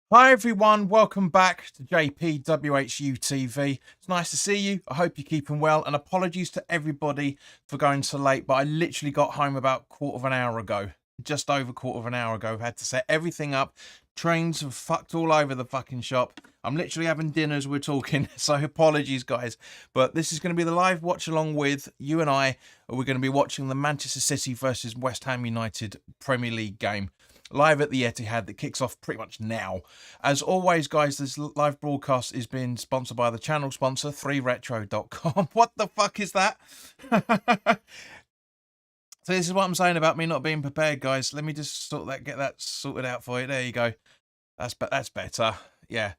Hi everyone, welcome back to WHU TV. It's nice to see you. I hope you're keeping well, and apologies to everybody for going so late, but I literally got home about quarter of an hour ago. Just over quarter of an hour ago. I've had to set everything up. Trains have fucked all over the fucking shop. I'm literally having dinner as we're talking, so apologies guys. But this is going to be the live watch along with you and I. We're going to be watching the Manchester City versus West Ham United Premier League game live at the Etihad that kicks off pretty much now. As always, guys, this live broadcast is being sponsored by the channel sponsor, 3retro.com. What the fuck is that? So this is what I'm saying about me not being prepared, guys. Let me just get that sorted out for you. There you go. That's better. Yeah.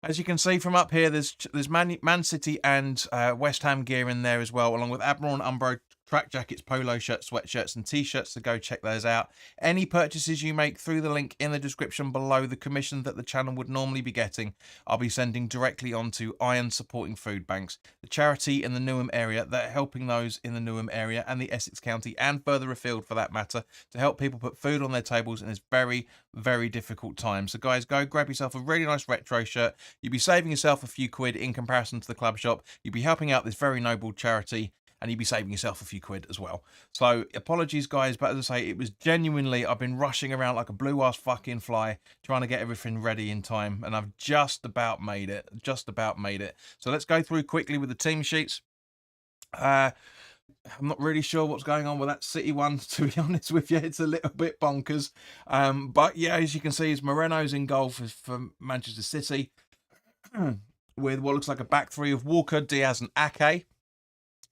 As you can see from up here, there's Man City and West Ham gear in there as well, along with Admiral and Umbro track jackets, polo shirts, sweatshirts and t-shirts, so go check those out. Any purchases you make through the link in the description below, the commission that the channel would normally be getting, I'll be sending directly onto Iron Supporting Food Banks, the charity in the Newham area that are helping those in the Newham area and the Essex County and further afield for that matter, to help people put food on their tables in this very, very difficult time. So guys, go grab yourself a really nice retro shirt. You'll be saving yourself a few quid in comparison to the club shop. You'll be helping out this very noble charity, and you'd be saving yourself a few quid as well. So apologies guys, but as I say, it was genuinely, I've been rushing around like a blue ass fucking fly trying to get everything ready in time, and I've just about made it. So let's go through quickly with the team sheets. I'm not really sure what's going on with that City one, to be honest with you. It's a little bit bonkers. But yeah, as you can see, is Moreno's in goal for Manchester City with what looks like a back three of Walker, Diaz and Ake.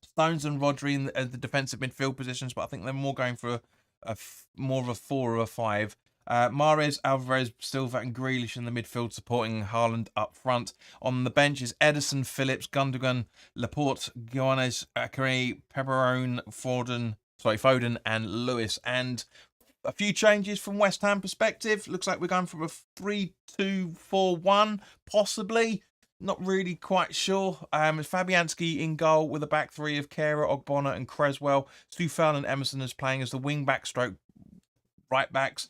Stones and Rodri in the defensive midfield positions, but I think they're more going for more of a 4 or a 5. Mahrez, Alvarez, Silva and Grealish in the midfield supporting Haaland up front. On the bench is Ederson, Phillips, Gundogan, Laporte, Guinness, Akari, Pepperone, Foden and Lewis. And a few changes from West Ham perspective. Looks like we're going from a 3-2-4-1, possibly. Not really quite sure. Fabianski in goal with a back three of Kehrer, Ogbonna and Creswell. Stufel and Emerson is playing as the wing back stroke right backs.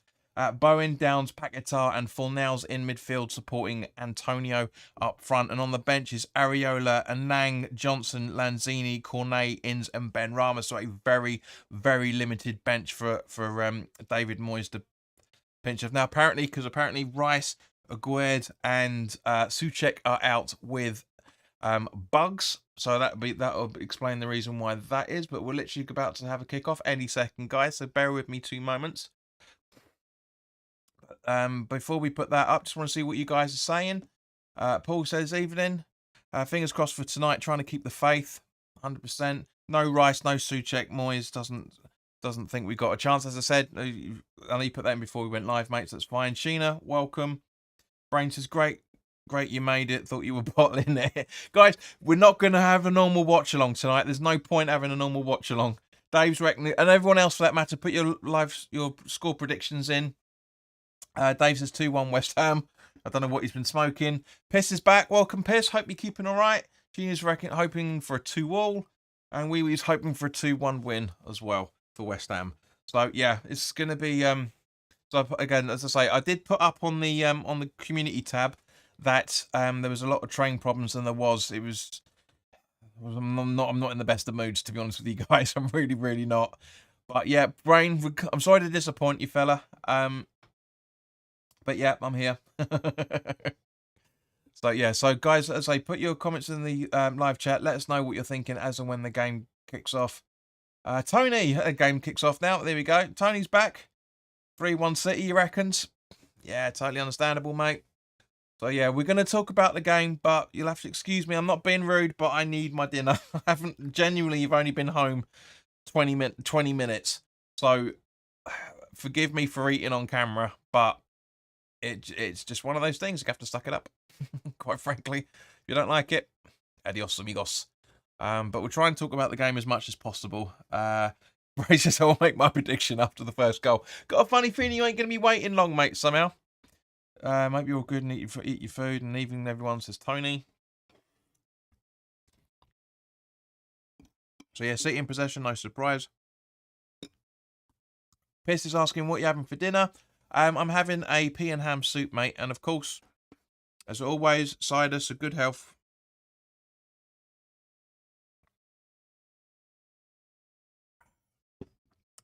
Bowen, Downs, Paquetá and Fornals in midfield supporting Antonio up front. And on the bench is Areola, Anang, Johnson, Lanzini, Cornet, Inns and Ben Rama. So a very, very limited bench for David Moyes to pinch of. Now apparently Rice, Aguerd and Souček are out with bugs, so that'll explain the reason why that is. But we're literally about to have a kickoff any second, guys, so bear with me 2 moments. Before we put that up, just want to see what you guys are saying. Paul says evening. Fingers crossed for tonight, trying to keep the faith. 100%. No Rice, no Souček. Moyes doesn't think we got a chance. As I said, I know you put that in before we went live, mates. That's fine. Sheena, welcome. Brain says, great, you made it. Thought you were bottling it. Guys, we're not going to have a normal watch along tonight. There's no point having a normal watch along. Dave's reckoning, and everyone else for that matter, put your score predictions in. Dave says 2-1 West Ham. I don't know what he's been smoking. Piss is back. Welcome, Piss. Hope you're keeping all right. Gina's hoping for a 2-all. And Wee Wee's hoping for a 2-1 win as well for West Ham. So, yeah, it's going to be... So again, as I say, I did put up on the community tab that there was a lot of train problems, and I'm not in the best of moods, to be honest with you guys. I'm really, really not. But yeah, Brain, I'm sorry to disappoint you, fella. But yeah, I'm here. So yeah, so guys, as I say, put your comments in the live chat. Let us know what you're thinking as and when the game kicks off. Tony, a game kicks off now. There we go. Tony's back. 3-1 City, you reckons? Yeah, totally understandable, mate. So, yeah, we're going to talk about the game, but you'll have to excuse me. I'm not being rude, but I need my dinner. You've only been home 20 minutes. So, forgive me for eating on camera, but it's just one of those things. You have to suck it up, quite frankly. If you don't like it, adios, amigos. But we'll try and talk about the game as much as possible. Ray says, I'll make my prediction after the first goal. Got a funny feeling you ain't going to be waiting long, mate, somehow. Maybe you're all good and eat your food. And evening, everyone, says Tony. So, yeah, City in possession, no surprise. Piss is asking what you're having for dinner. I'm having a pea and ham soup, mate. And, of course, As always, cider, so good health.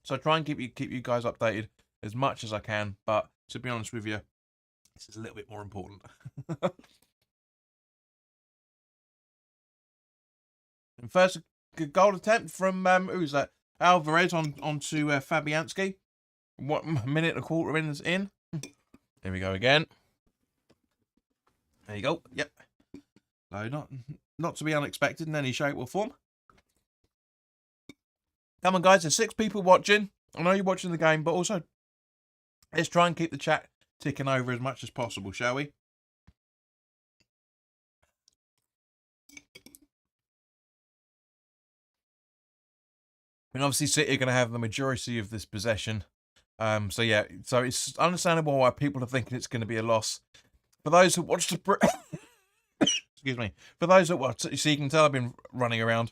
So I try and keep you guys updated as much as I can, but to be honest with you, this is a little bit more important. And first, good goal attempt from who's that? Alvarez onto Fabianski. What, minute and a quarter in? Here we go again. There you go. Yep. So not to be unexpected in any shape or form. Come on, guys. There's 6 people watching. I know you're watching the game, but also let's try and keep the chat ticking over as much as possible, shall we? And obviously City are going to have the majority of this possession. So yeah, so it's understandable why people are thinking it's going to be a loss. For those who watch the excuse me, for those that watch, so you can tell I've been running around.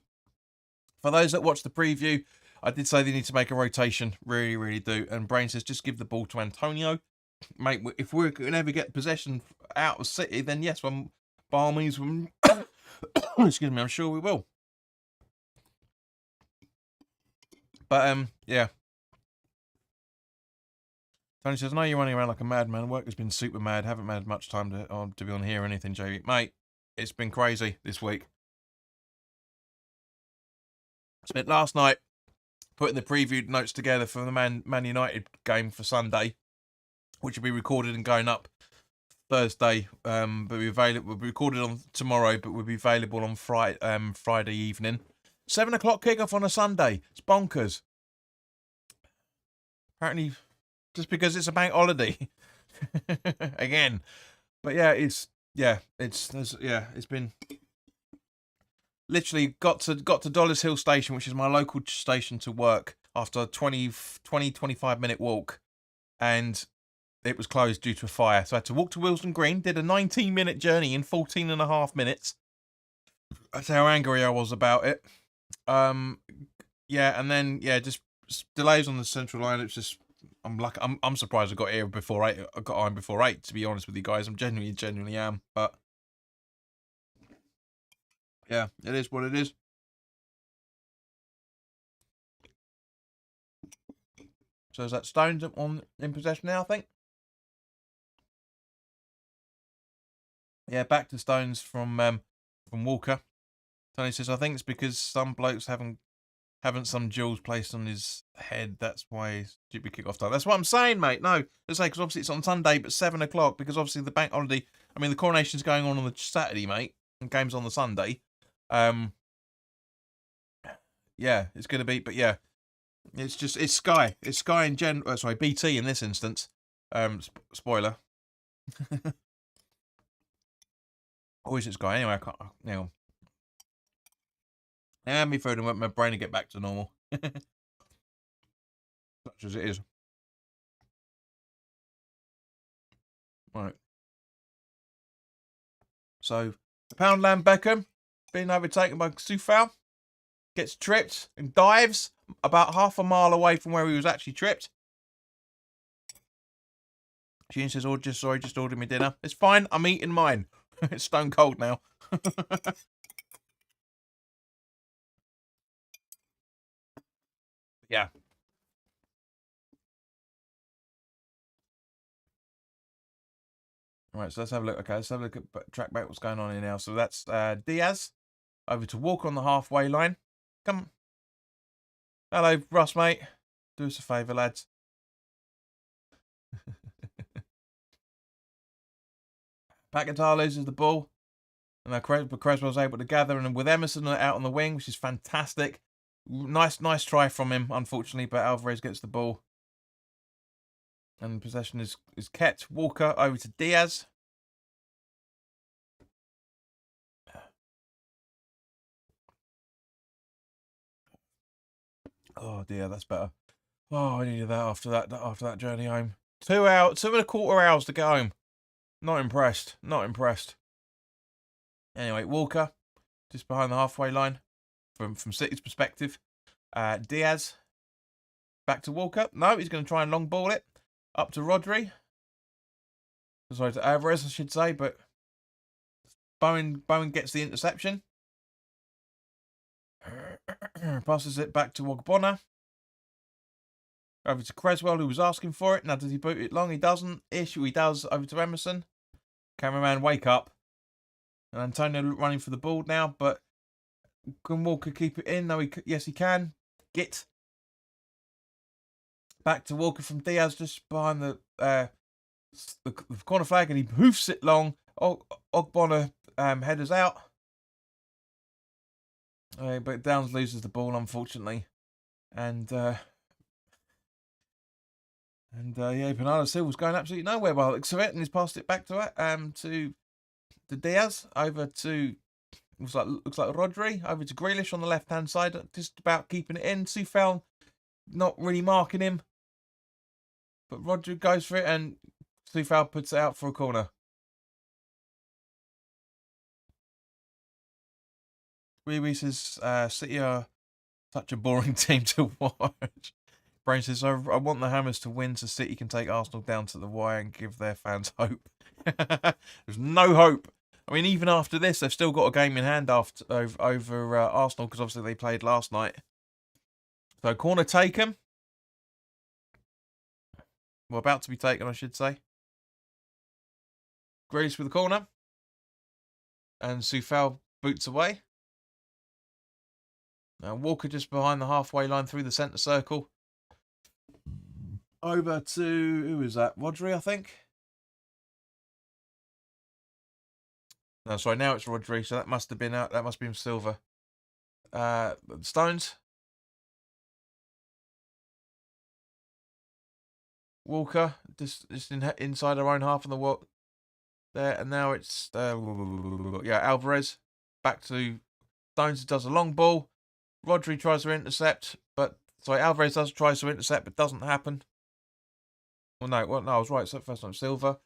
For those that watch the preview, I did say they need to make a rotation, really, really do. And Brain says just give the ball to Antonio, mate. If we're going to ever get possession out of City, then yes, when by all means, excuse me, I'm sure we will. But yeah. Tony says, "No, you're running around like a madman. Work has been super mad. Haven't had much time to be on here or anything, JB. Mate, it's been crazy this week. Spent last night putting the preview notes together for the Man United game for Sunday, which will be recorded and going up Thursday. But will be recorded on tomorrow, but will be available on Friday evening. 7 o'clock kickoff on a Sunday. It's bonkers. Apparently, just because it's a bank holiday again. But yeah, it's been literally got to Dollars Hill Station, which is my local station to work, after a 25 minute walk, and it was closed due to a fire. So I had to walk to Wilson Green, did a 19-minute journey in 14.5 minutes. That's how angry I was about it. Yeah, and then just delays on the central line. It's just I'm surprised I got here before 8. I got home before 8, to be honest with you guys. I'm genuinely am, but yeah, it is what it is. So is that Stones in possession now, I think? Yeah, back to Stones from Walker. Tony says, I think it's because some blokes haven't some jewels placed on his head. That's why he's stupid kick-off time. That's what I'm saying, mate. No, let's say, because obviously it's on Sunday, but 7 o'clock, because obviously the bank holiday. I mean, the coronation's going on the Saturday, mate, and game's on the Sunday. Yeah, it's going to be, but yeah, it's Sky. It's Sky in sorry, BT in this instance. Spoiler. Or is it Sky? Anyway, I can't. And me food and want my brain to get back to normal. Such as it is. Right. So, the Poundland Beckham being overtaken by Sufal. Gets tripped and dives about half a mile away from where he was actually tripped. Jean says, just ordered me dinner. It's fine, I'm eating mine. It's stone cold now. Yeah. All right, so let's have a look. Okay, let's have a look at track back what's going on here now. So that's Diaz over to Walk on the halfway line. Come. Hello, Ross, mate. Do us a favour, lads. Paquetá loses the ball. And Creswell's able to gather, and with Emerson out on the wing, which is fantastic. Nice try from him, unfortunately, but Alvarez gets the ball. And possession is kept. Walker over to Diaz. Oh dear, that's better. Oh, I needed that after that journey home. 2 hours, 2.25 hours to get home. Not impressed. Anyway, Walker, just behind the halfway line, from City's perspective. Diaz, back to Walker. No, he's going to try and long ball it up to Rodri. Sorry, to Alvarez, I should say, but Bowen gets the interception. Passes it back to Ogbonna. Over to Creswell, who was asking for it. Now, does he boot it long? He doesn't. He does. Over to Emerson. Cameraman, wake up. And Antonio running for the ball now, but can Walker keep it in? No, yes, he can. Git. Back to Walker from Diaz, just behind the corner flag, and he hoofs it long. Ogbonna headers out. But Downs loses the ball, unfortunately. And Bernardo Silva's going absolutely nowhere by the looks of it, and he's passed it back to Diaz, over to looks like Rodri, over to Grealish on the left hand side, just about keeping it in. Soufal not really marking him, but Rodri goes for it, and Soufal puts it out for a corner. Rui says City are such a boring team to watch. Brain says, I want the Hammers to win so City can take Arsenal down to the wire and give their fans hope. There's no hope. I mean, even after this, they've still got a game in hand over Arsenal, because obviously they played last night. So, corner taken. Well, about to be taken, I should say. Grealish with the corner. And Soufal boots away. Now, Walker just behind the halfway line through the centre circle. Over to, who is that? Rodri, I think. No, sorry, now it's Rodri, so that must have been out. That must have been Silva. Stones. Walker, just inside our own half of the wall there, and now it's Alvarez. Back to Stones, does a long ball. Rodri tries to intercept, Alvarez tries to intercept, but doesn't happen. No, I was right. So first time Silva.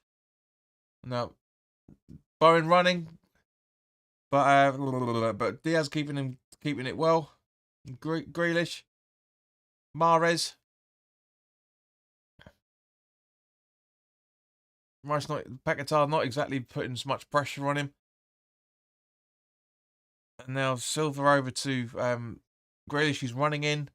Now Bowen running, but Diaz keeping it well. Grealish, Mahrez. Paquetá not exactly putting as much pressure on him. And now Silva over to Grealish, who's running in.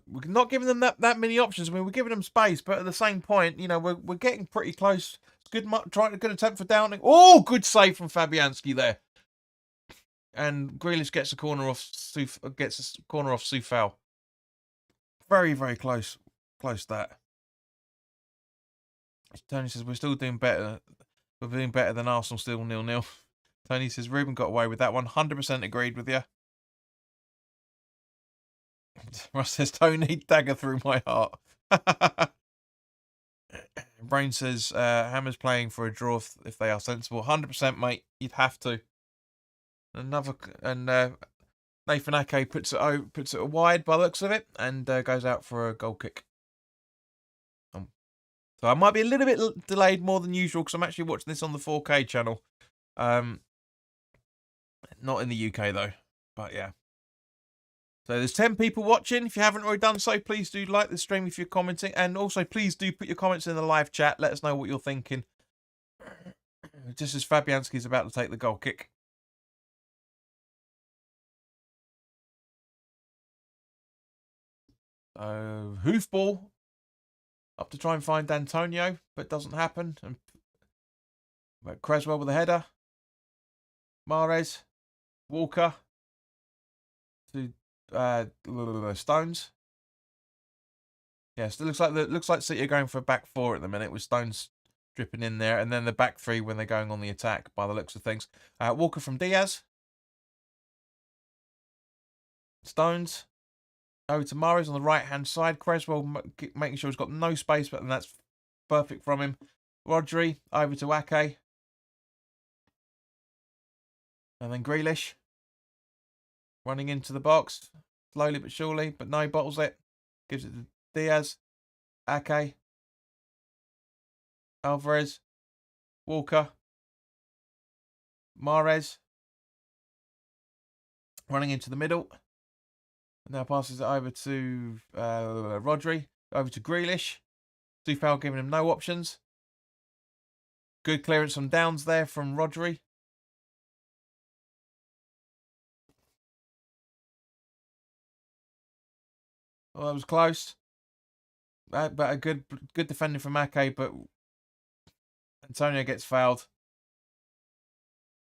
We're not giving them that many options. I mean, we're giving them space, but at the same point, we're getting pretty close. It's good attempt for Downing. Oh, good save from Fabianski there. And Grealish gets a corner off Soufal. Very, very close. Close that. Tony says we're still doing better. We're doing better than Arsenal, still 0-0. Tony says Ruben got away with that one. 100% agreed with you. Ross says Tony, dagger through my heart. Brain says Hammer's playing for a draw if they are sensible. 100%, mate. You'd have to. Nathan Ake puts it wide by the looks of it, and goes out for a goal kick. So I might be a little bit delayed more than usual, because I'm actually watching this on the 4K channel. Not in the UK though, but yeah. So there's 10 people watching. If you haven't already done so, please do like the stream if you're commenting, and also please do put your comments in the live chat. Let us know what you're thinking. Just as Fabianski is about to take the goal kick. Hoofball up to try and find Antonio, but doesn't happen. But Creswell with a header. Mahrez, Walker to Stones. Yes, it looks like City are going for a back four at the minute, with Stones dripping in there, and then the back three when they're going on the attack, by the looks of things. Walker from Diaz. Stones. Over to Mahrez on the right-hand side. Creswell making sure he's got no space, but that's perfect from him. Rodri over to Ake. And then Grealish. Running into the box. Slowly but surely, but no, bottles it. Gives it to Diaz. Ake. Alvarez. Walker. Mahrez. Running into the middle. Now passes it over to Rodri. Over to Grealish. Soufal giving him no options. Good clearance from Downs there from Rodri. Oh, that was close. But a good defending from Ake, but Antonio gets fouled.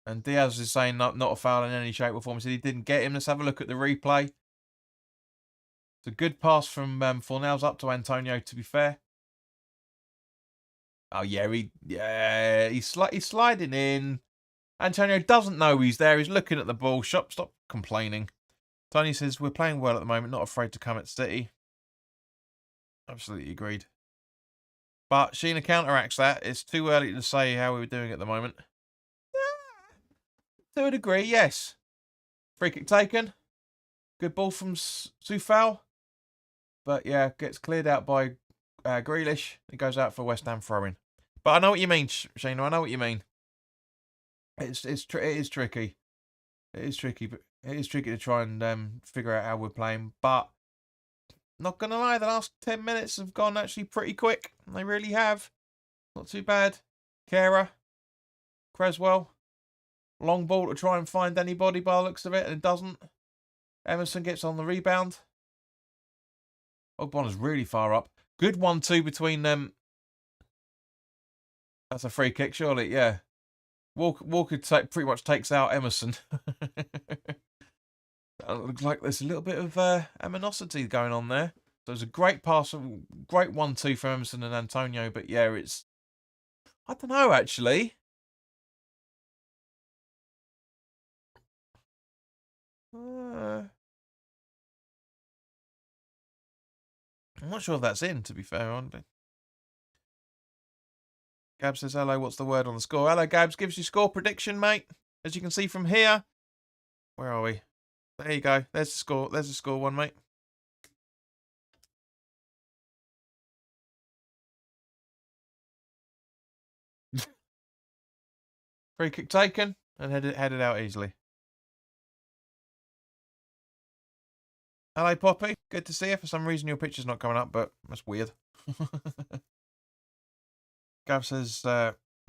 And Diaz is saying not a foul in any shape or form. He said he didn't get him. Let's have a look at the replay. It's a good pass from Fornals up to Antonio, to be fair. Oh, yeah, he's sliding in. Antonio doesn't know he's there. He's looking at the ball. Stop complaining. Tony says, we're playing well at the moment, not afraid to come at City. Absolutely agreed. But Sheena counteracts that. It's too early to say how we're doing at the moment. To a degree, yes. Free kick taken. Good ball from Soufal. But yeah, gets cleared out by Grealish. It goes out for West Ham throwing. But I know what you mean, Sheena. I know what you mean. It is tricky. It is tricky, but it is tricky to try and figure out how we're playing. But not gonna lie, the last 10 minutes have gone actually pretty quick. They really have. Not too bad. Kera, Creswell, long ball to try and find anybody by the looks of it, and it doesn't. Emerson gets on the rebound. Ogbonna's really far up. Good 1-2 between them. That's a free kick, surely. Yeah. Walker pretty much takes out Emerson. Looks like there's a little bit of aminosity going on there. So it's a great pass, great 1-2 for Emerson and Antonio. But yeah, it's... I don't know, actually. I'm not sure if that's in, to be fair. Gab says, hello, what's the word on the score? Hello, Gabs. Gives you score prediction, mate. As you can see from here. Where are we? There you go. There's the score. There's the score one, mate. Free kick taken and headed out easily. Hello, Poppy. Good to see you. For some reason, your picture's not coming up, but that's weird. Gav says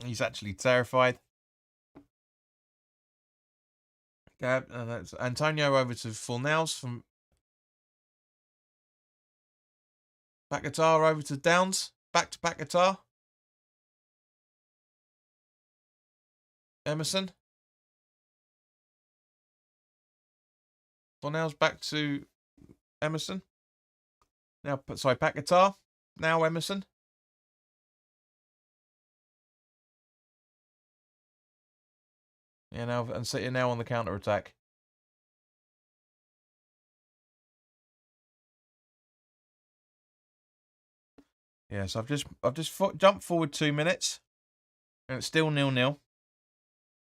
he's actually terrified. Gab, that's Antonio over to Fornals from back guitar over to Downs. Back to back guitar. Emerson. Fornals back to Emerson. Now, sorry, back guitar. Now Emerson. Yeah, now and City now on the counter attack. Yeah, so I've just jumped forward 2 minutes, and it's still 0-0.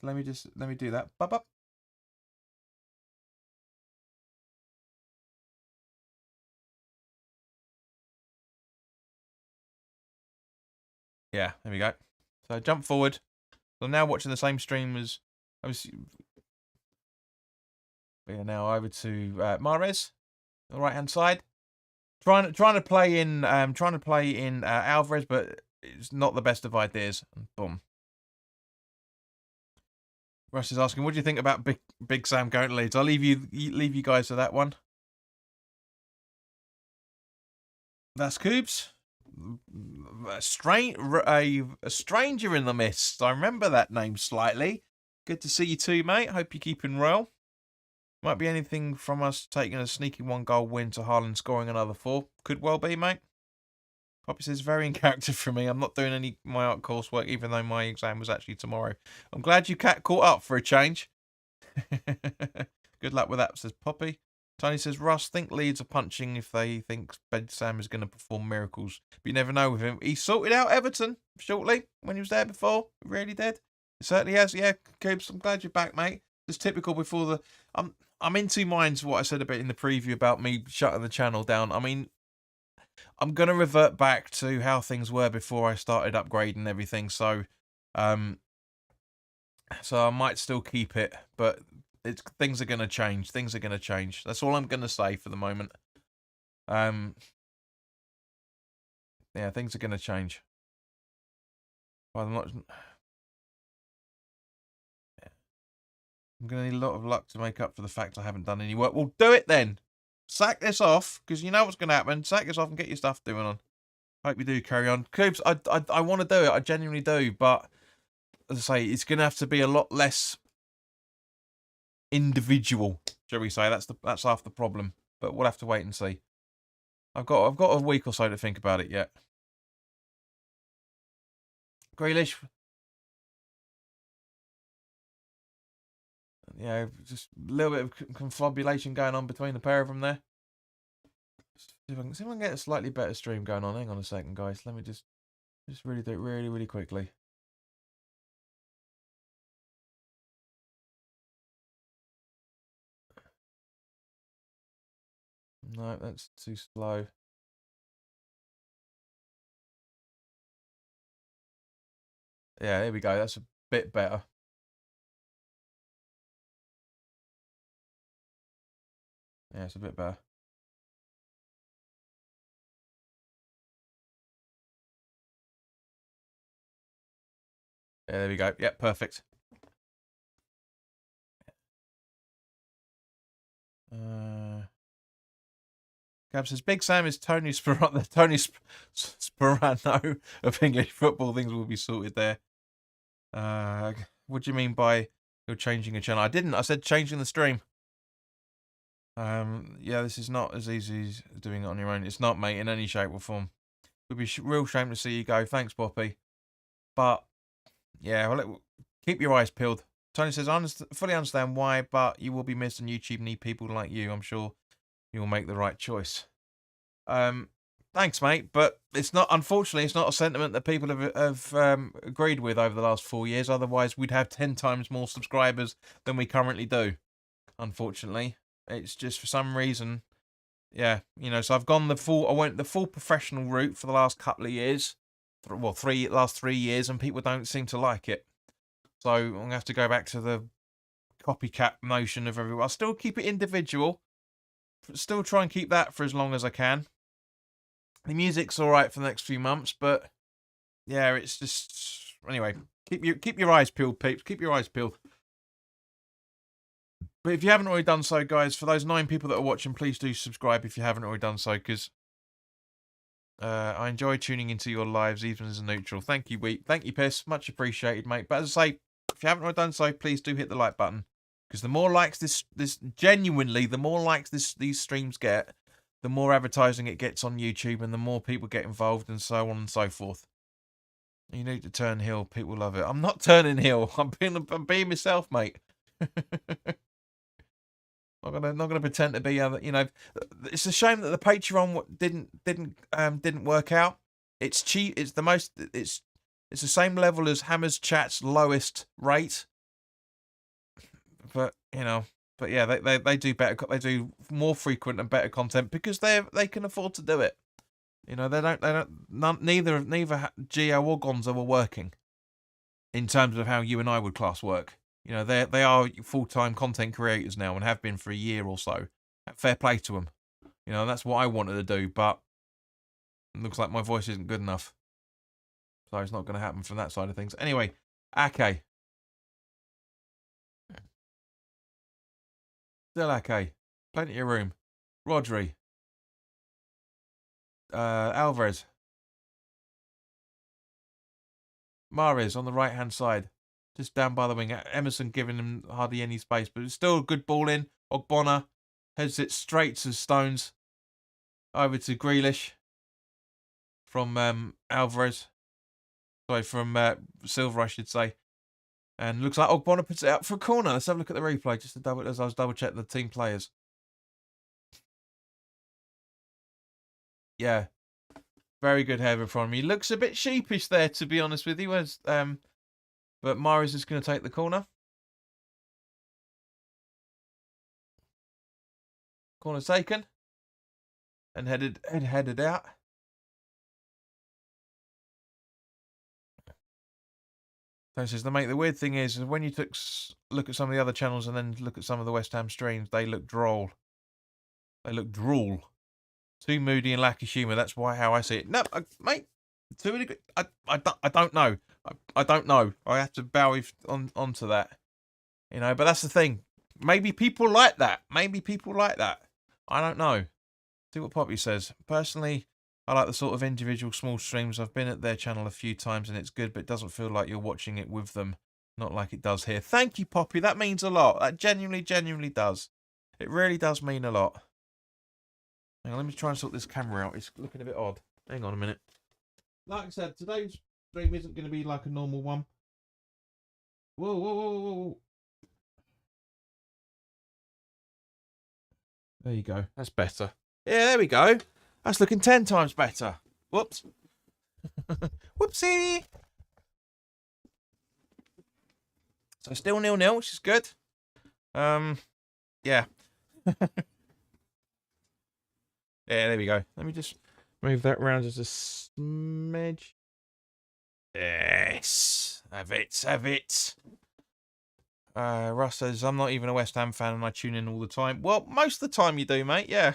Let me do that. Bop. Yeah, there we go. So I jump forward. So I'm now watching the same stream as I was. Yeah, now over to Mahrez, on the right hand side. Trying to play in Alvarez, but it's not the best of ideas. Boom. Russ is asking, what do you think about Big Sam going to Leeds? I'll leave you guys to that one. That's Coobs. A stranger in the mist. I remember that name slightly. Good to see you too, mate. Hope you're keeping well. Might be anything from us taking a sneaky 1-goal win to Haaland scoring another 4. Could well be, mate. Poppy says, very in character for me. I'm not doing any my art coursework, even though my exam was actually tomorrow. I'm glad you caught up for a change. Good luck with that, says Poppy. Tony says, Russ, think Leeds are punching if they think Big Sam is going to perform miracles. But you never know with him. He sorted out Everton shortly when he was there before. He really did. He certainly has. Yeah, Coops, I'm glad you're back, mate. It's typical before the... I'm in two minds what I said a bit in the preview about me shutting the channel down. I mean, I'm going to revert back to how things were before I started upgrading everything. So I might still keep it, but things are going to change. Things are going to change. That's all I'm going to say for the moment. Yeah, things are going to change. Well, I'm going to need a lot of luck to make up for the fact I haven't done any work. Well, do it then. sack this off, because you know what's going to happen. Sack this off and get your stuff doing on. Hope you do carry on. Coops, I want to do it. I genuinely do. But, as I say, it's going to have to be a lot less individual, shall we say. That's half the problem. But we'll have to wait and see. I've got a week or so to think about it yet. Grealish. Yeah, just a little bit of confabulation going on between the pair of them there. See if I can get a slightly better stream going on. Hang on a second, guys. Let me just really do it really quickly. No, that's too slow. Yeah, there we go. That's a bit better. Yeah, it's a bit better. Yeah, there we go. Yeah, perfect. Gab says, Big Sam is Tony Sperano of English football. Things will be sorted there. What do you mean by you're changing a channel? I didn't. I said changing the stream. Yeah, this is not as easy as doing it on your own. It's not, mate, in any shape or form. It would be real shame to see you go. Thanks, Boppy. But, yeah, well, keep your eyes peeled. Tony says, I fully understand why, but you will be missed and YouTube need people like you. I'm sure you'll make the right choice. Thanks, mate, but it's not, unfortunately, it's not a sentiment that people have agreed with over the last 4 years. Otherwise, we'd have 10 times more subscribers than we currently do, unfortunately. It's just for some reason, yeah, so I went the full professional route for the last couple of years. Well, last 3 years, and people don't seem to like it. So I'm going to have to go back to the copycat notion of everyone. I'll still keep it individual. Still try and keep that for as long as I can. The music's all right for the next few months, but yeah, it's just anyway. Keep your eyes peeled, peeps. Keep your eyes peeled. But if you haven't already done so, guys, for those 9 people that are watching, please do subscribe if you haven't already done so, because I enjoy tuning into your lives, even as a neutral. Thank you, Weep. Thank you, Piss. Much appreciated, mate. But as I say, if you haven't already done so, please do hit the like button, because the more likes the more likes these streams get, the more advertising it gets on YouTube, and the more people get involved, and so on and so forth. You need to turn heel. People love it. I'm not turning heel. I'm being myself, mate. Not gonna pretend to be It's a shame that the Patreon didn't work out. It's cheap. It's the same level as Hammer's Chat's lowest rate. But yeah, they do better. They do more frequent and better content because they can afford to do it. Neither Geo or Gonzo are working in terms of how you and I would class work. They are full-time content creators now and have been for a year or so. Fair play to them. That's what I wanted to do, but it looks like my voice isn't good enough. So it's not going to happen from that side of things. Anyway, Ake. Still Ake. Plenty of room. Rodri. Alvarez. Mahrez on the right-hand side. Just down by the wing. Emerson giving him hardly any space, but it's still a good ball in. Ogbonna heads it straight to Stones. Over to Grealish from Alvarez. Sorry, from Silva, I should say. And looks like Ogbonna puts it out for a corner. Let's have a look at the replay just to as I was double check the team players. Yeah. Very good header from him. He looks a bit sheepish there, to be honest with you. But Mahrez is going to take the corner. Corner taken. And headed out. So says, the weird thing is when you look at some of the other channels and then look at some of the West Ham streams, they look droll. They look drool. Too moody and lack of humour. That's how I see it. No, mate. To a degree, I don't know. I don't know. I have to bow onto that. But that's the thing. Maybe people like that. I don't know. See what Poppy says. Personally, I like the sort of individual small streams. I've been at their channel a few times and it's good, but it doesn't feel like you're watching it with them. Not like it does here. Thank you, Poppy. That means a lot. That genuinely does. It really does mean a lot. Hang on, let me try and sort this camera out. It's looking a bit odd. Hang on a minute. Like I said, today's stream isn't going to be like a normal one. Whoa, whoa, whoa, whoa, whoa. There you go. That's better. Yeah, there we go. That's looking 10 times better. Whoops. Whoopsie. So still 0-0, which is good. Yeah. Yeah, there we go. Let me just move that round just a smidge. Yes. Have it. Have it. Russ says, I'm not even a West Ham fan and I tune in all the time. Well, most of the time you do, mate, yeah.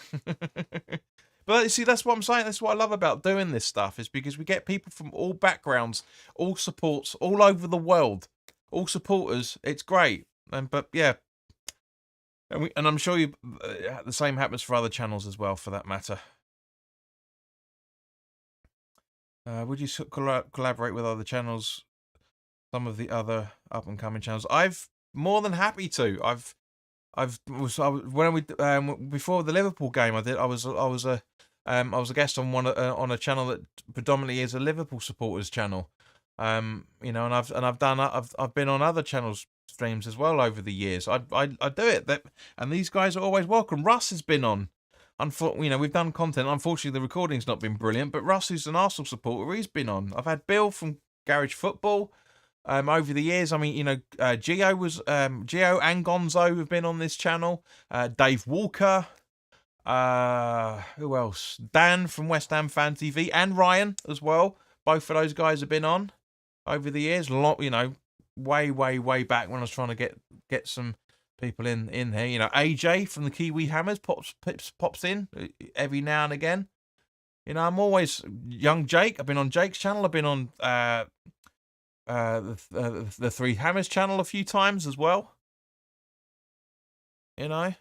But see, that's what I'm saying. That's what I love about doing this stuff, is because we get people from all backgrounds, all supports, all over the world, all supporters. It's great. But yeah, and I'm sure you the same happens for other channels as well, for that matter. Would you collaborate with other channels? Some of the other up and coming channels. I've more than happy to. When we before the Liverpool game, I was a guest on on a channel that predominantly is a Liverpool supporters channel. You know, and I've been on other channels streams as well over the years. I do it, and these guys are always welcome. Russ has been on. You know, we've done content. Unfortunately, the recording's not been brilliant, but Russ, who's an Arsenal supporter, he's been on. I've had Bill from Garage Football. Over the years, I mean, you know, Gio and Gonzo have been on this channel. Dave Walker. Who else? Dan from West Ham Fan TV and Ryan as well. Both of those guys have been on over the years. You know, way back when I was trying to get some people in here. You know, AJ from the Kiwi Hammers pops in every now and again. You know, I'm always young Jake. I've been on Jake's channel. I've been on the Three Hammers channel a few times as well. You know,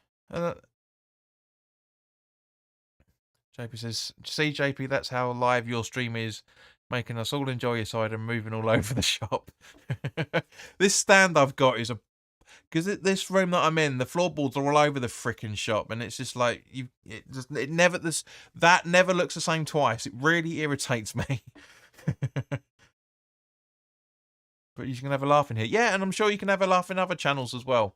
JP says, "See, JP, that's how live your stream is, making us all enjoy your side and moving all over the shop." This stand I've got is because this room that I'm in, the floorboards are all over the freaking shop, and it's just like that never looks the same twice. It really irritates me. But you can have a laugh in here. Yeah, and I'm sure you can have a laugh in other channels as well.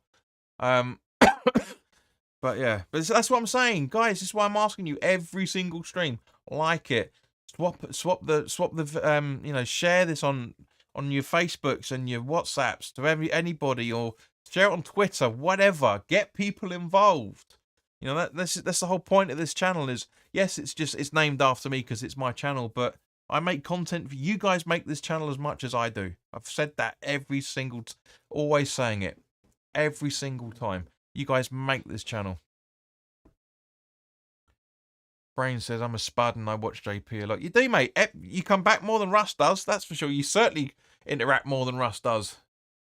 But yeah, but that's what I'm saying, guys. This is why I'm asking you every single stream. Like it, swap the you know, share this on your Facebooks and your WhatsApps to anybody, or share it on Twitter, whatever. Get people involved. You know, that's the whole point of this channel. Is yes, it's named after me because it's my channel, but I make content for you guys. Make this channel as much as I do. I've said that every single, always saying it, every single time. You guys make this channel. Brain says, I'm a spud and I watch JP a lot. You do, mate. You come back more than Russ does, that's for sure. You certainly interact more than Russ does.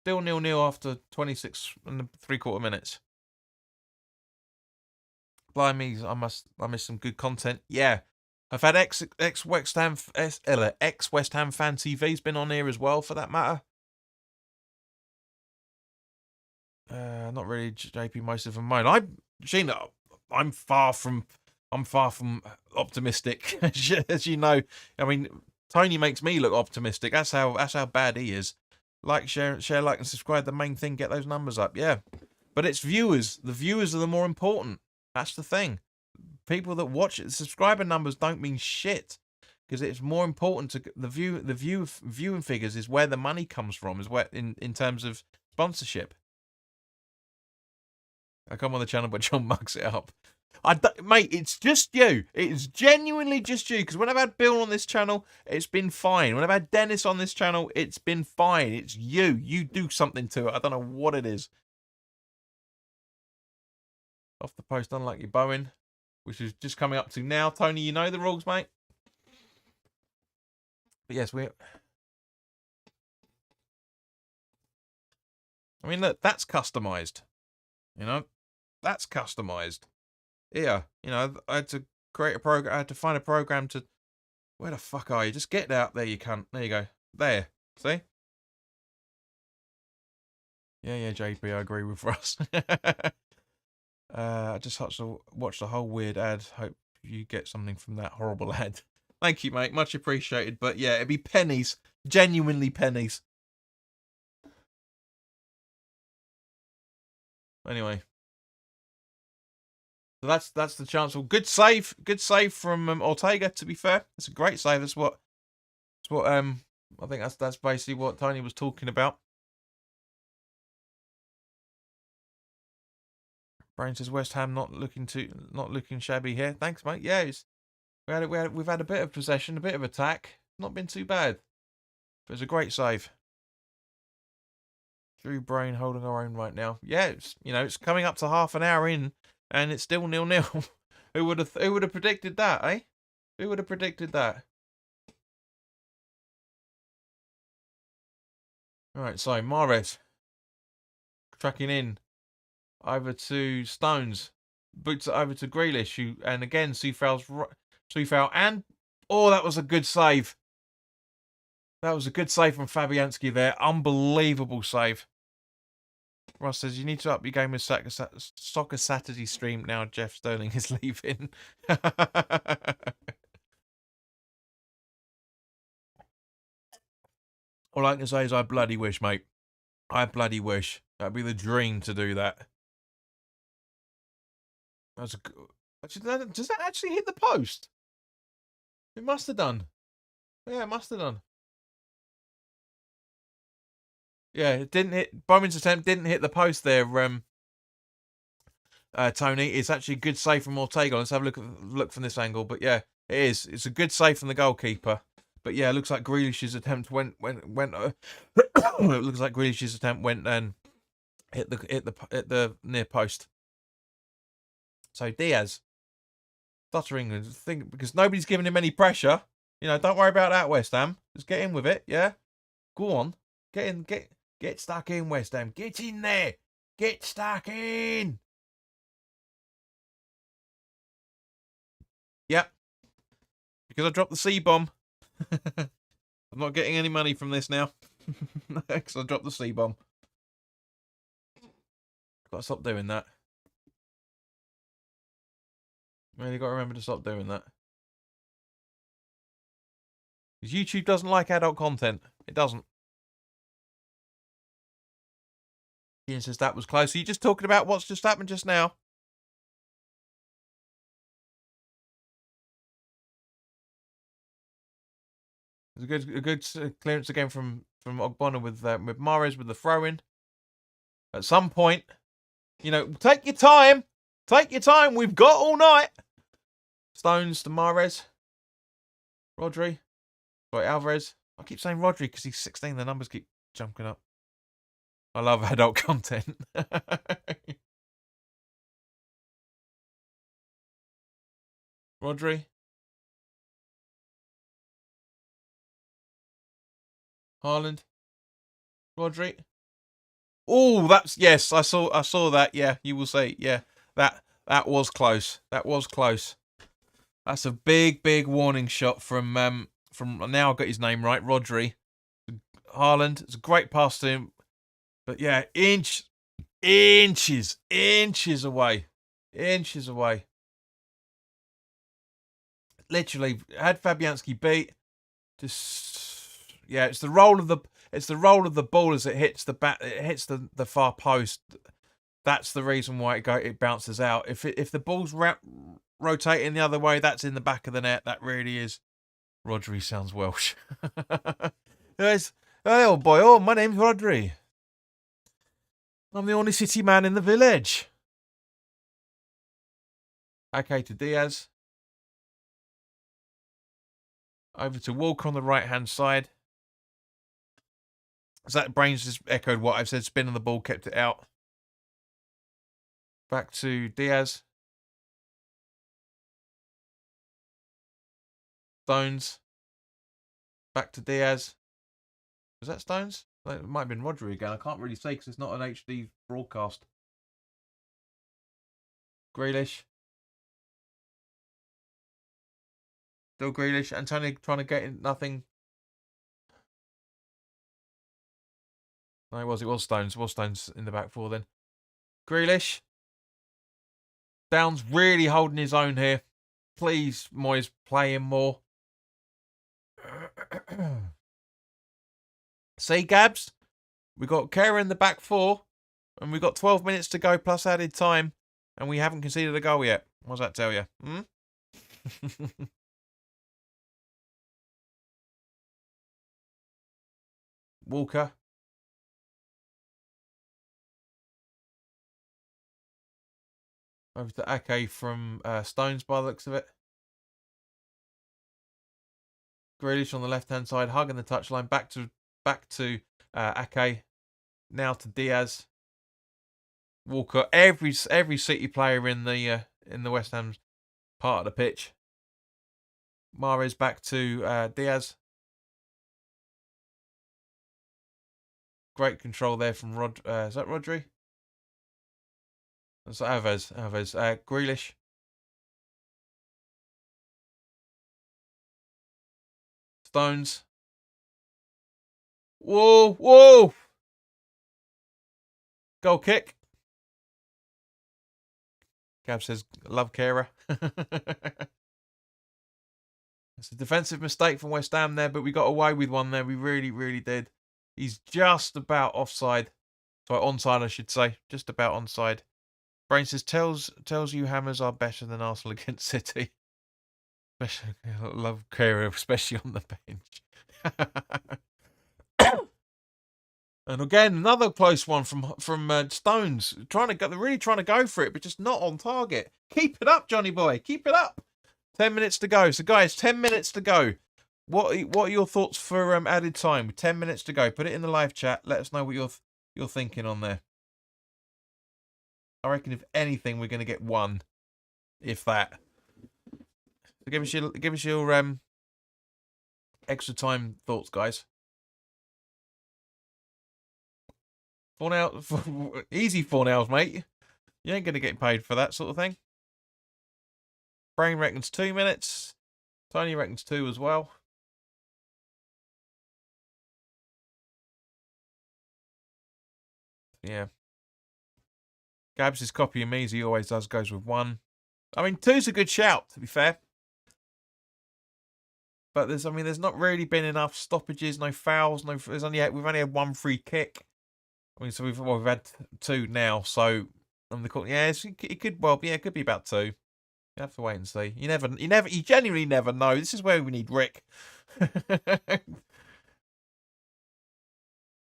Still 0-0 after 26 and 3/4 minutes. Blimey, I miss some good content. Yeah. I've had ex West Ham fan TV's been on here as well, for that matter. Not really, JP. Most of them mine. I'm far from optimistic, as you know. I mean, Tony makes me look optimistic. That's how bad he is. Like, share, like, and subscribe. The main thing, get those numbers up. Yeah, but it's viewers. The viewers are the more important. That's the thing. People that watch it, subscriber numbers don't mean shit, because it's more important to the viewing figures is where the money comes from. Is where in terms of sponsorship. I come on the channel, but John mugs it up. Mate, it's just you. It's genuinely just you. Because when I've had Bill on this channel, it's been fine. When I've had Dennis on this channel, it's been fine. It's you. You do something to it. I don't know what it is. Off the post, unlike your Bowen, which is just coming up to now. Tony, you know the rules, mate. But yes, I mean, look, that's customized. You know, that's customized. here. You know, I had to create a program. I had to find a program to. Where the fuck are you? Just get out there, you cunt. There you go. There. See? Yeah, JP, I agree with Russ. I just watched the whole weird ad. Hope you get something from that horrible ad. Thank you, mate. Much appreciated. But yeah, it'd be pennies. Genuinely pennies. Anyway. So that's the chance. Well, good save from Ortega. To be fair, it's a great save. That's what I think that's basically what Tony was talking about. Brain says West Ham not looking shabby here. Thanks, mate. Yeah, we've had a bit of possession, a bit of attack. Not been too bad. But it's a great save. Drew Brain holding our own right now. Yeah, it's coming up to half an hour in, and it's still 0-0. Who would have predicted that, eh? Who would have predicted that? All right, so Mahrez tracking in over to Stones, boots it over to Grealish, and again Soufal, and that was a good save. That was a good save from Fabianski there. Unbelievable save. Ross says, you need to up your game with Soccer Saturday stream now. Jeff Sterling is leaving. All I can say is I bloody wish, mate. I bloody wish. That'd be the dream to do that. Does that actually hit the post? It must have done. Yeah, it must have done. Yeah, it didn't hit. Bowman's attempt didn't hit the post there, Tony. It's actually a good save from Ortega. Let's have a look from this angle. But yeah, it is. It's a good save from the goalkeeper. But yeah, it looks like Grealish's attempt went. It looks like Grealish's attempt went and hit the near post. So Diaz, stuttering, because nobody's giving him any pressure. You know, don't worry about that, West Ham. Just get in with it. Yeah, go on, get in, get stuck in, West Ham. Get in there. Get stuck in. Yep. Because I dropped the C-bomb. I'm not getting any money from this now. Because I dropped the C-bomb. Got to stop doing that. Really got to remember to stop doing that. Because YouTube doesn't like adult content. It doesn't. Ian says that was close. Are you just talking about what's just happened just now? There's a good clearance again from Ogbonna with Mahrez with the throw-in. At some point, take your time. Take your time. We've got all night. Stones to Mahrez. Rodri. Sorry, Alvarez. I keep saying Rodri because he's 16. The numbers keep jumping up. I love adult content. Rodri. Haaland. Rodri. Oh, yes, I saw that. Yeah, you will say, yeah, that was close. That was close. That's a big warning shot from now I've got his name right, Rodri. Haaland. It's a great pass to him. But yeah, inches away. Inches away. Literally had Fabianski beat. It's the roll of the ball as it hits the bat. It hits the far post. That's the reason why it bounces out. If the ball's rotating the other way, that's in the back of the net. That really is. Rodri sounds Welsh. Yes. Oh boy, my name's Rodri. I'm the only city man in the village. Okay, to Diaz. Over to Walker on the right-hand side. Zach Brains just echoed what I've said. Spin on the ball, kept it out. Back to Diaz. Stones. Back to Diaz. Was that Stones? It might have been Rodri again. I can't really say because it's not an HD broadcast. Grealish. Still Grealish. Antonio trying to get in. Nothing. No, it was Stones. It was Stones in the back four then. Grealish. Downs really holding his own here. Please, Moyes, play him more. See, Gabs? We got Kera in the back four, and we got 12 minutes to go plus added time, and we haven't conceded a goal yet. What does that tell you? Walker. Over to Ake from Stones by the looks of it. Grealish on the left-hand side, hugging the touchline. Back to Ake. Now to Diaz. Walker. Every City player in the West Ham part of the pitch. Mahrez back to Diaz. Great control there from is that Rodri? That's Alves. Grealish. Stones. Whoa! Goal kick. Gab says, love Kera. It's a defensive mistake from West Ham there, but we got away with one there. We really, really did. He's just about offside. Sorry, onside, I should say. Just about onside. Brain says, tells you Hammers are better than Arsenal against City. Especially, I love Kera, especially on the bench. And again, another close one from Stones. Really trying to go for it, but just not on target. Keep it up, Johnny boy. Keep it up. 10 minutes to go. So, guys, 10 minutes to go. What are your thoughts for added time? 10 minutes to go. Put it in the live chat. Let us know what you're thinking on there. I reckon if anything, we're going to get one, if that. So give us your extra time thoughts, guys. 4 hours, easy 4 hours, mate. You ain't going to get paid for that sort of thing. Brain reckons 2 minutes. Tony reckons 2 as well. Yeah. Gabs is copying me as he always does, goes with 1. I mean, 2's a good shout, to be fair. But there's not really been enough stoppages, no fouls, we've only had 1 free kick. I mean, so we've had 2 now, so it could be about 2. You have to wait and see. You genuinely never know. This is where we need Rick.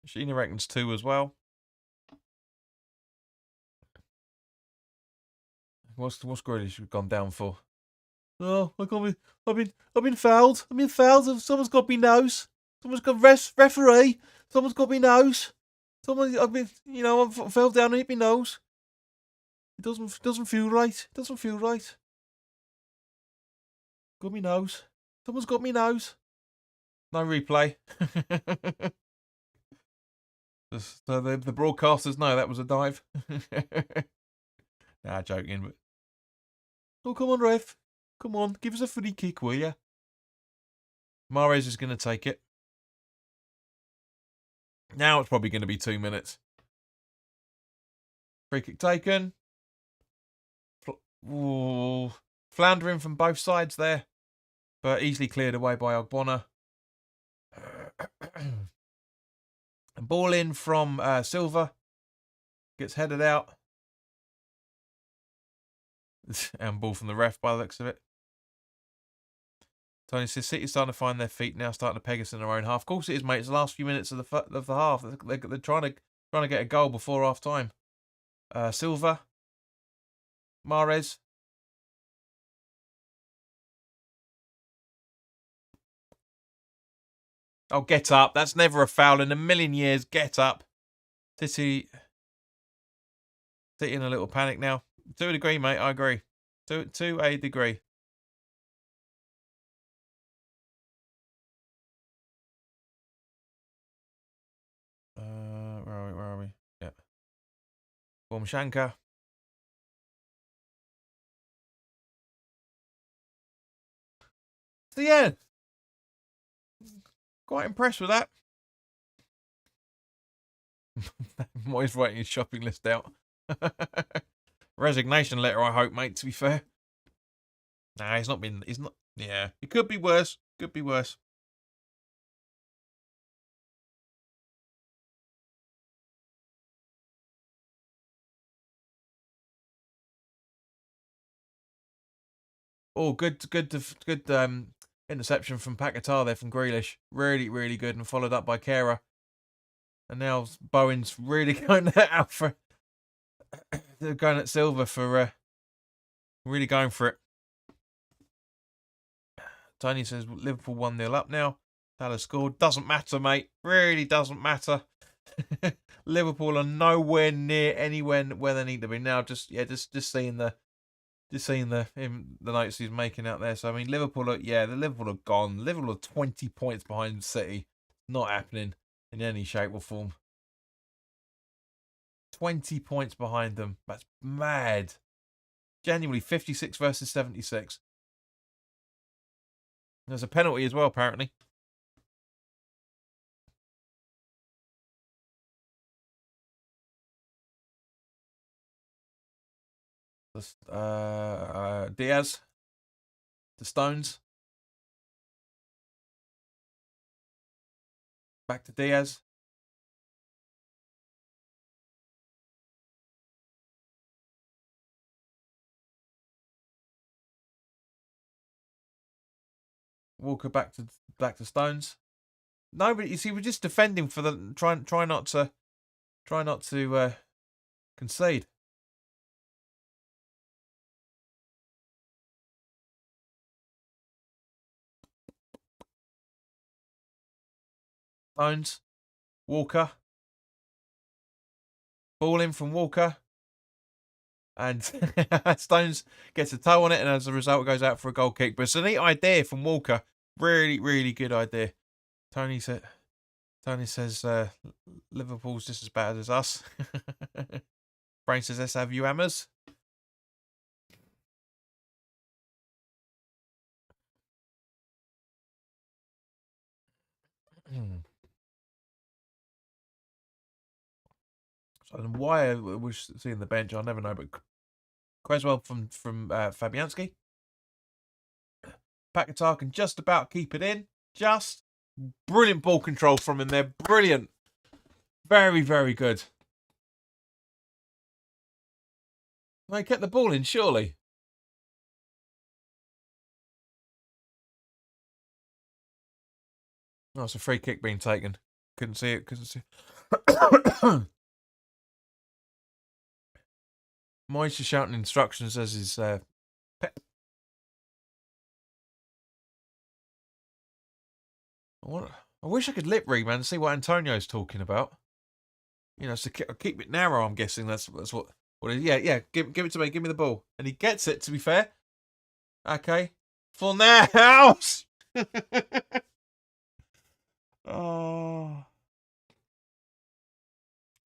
Sheena reckons 2 as well. What's Grealish gone down for? Oh, I've been fouled. I've been fouled. Someone's got me nose. Someone's got referee. Someone's got me nose. I fell down and hit me nose. It doesn't feel right. It doesn't feel right. Got me nose. Someone's got me nose. No replay. So the broadcasters know that was a dive. Nah, joking. But oh, come on, ref. Come on, give us a free kick, will ya? Mahrez is going to take it. Now it's probably going to be 2 minutes. Free kick taken. Floundering from both sides there, but easily cleared away by Ogbonna. Ball in from Silva. Gets headed out. And ball from the ref by the looks of it. Tony says City's starting to find their feet now, starting to peg us in their own half. Of course it is, mate. It's the last few minutes of the half. They're trying to get a goal before half time. Silva. Mahrez. Oh, get up. That's never a foul in a million years. Get up. City in a little panic now. To a degree, mate. I agree. To a degree. Where are we? Yeah. Shanka. So yeah, quite impressed with that. Moyes writing his shopping list out. Resignation letter, I hope, mate, to be fair. Nah, he's not. Yeah, it could be worse. Could be worse. Oh, good interception from Paquetá there from Grealish. Really, really good, and followed up by Kera. And now Bowen's really going out for. They're going at Silva for really going for it. Tony says Liverpool 1-0 up now. Salah scored. Doesn't matter, mate. Really doesn't matter. Liverpool are nowhere near anywhere where they need to be now. Just seeing the notes he's making out there. So I mean, the Liverpool are gone. Liverpool are 20 points behind City. Not happening in any shape or form. 20 points behind them. That's mad. Genuinely 56 versus 76. There's a penalty as well, apparently. Diaz. The Stones. Back to Diaz. Walker back to Stones. No, but you see, we're just defending for the try not to concede. Stones, Walker, ball in from Walker, and Stones gets a toe on it, and as a result, goes out for a goal kick. But it's a neat idea from Walker. Really, really good idea. Tony says Liverpool's just as bad as us. Brain says, let's have you hammers. So why we're seeing the bench, I'll never know. But Creswell from Fabianski. Paquetá can just about keep it in. Just brilliant ball control from him there. Brilliant. Very, very good. They kept the ball in, surely. Oh, it's a free kick being taken. Couldn't see it. Moyes just shouting instructions as his pet. I wish I could lip read, man, and see what Antonio's talking about. You know, so keep it narrow. I'm guessing that's what it is. Yeah. Give it to me. Give me the ball, and he gets it. To be fair, okay. For now. Oh.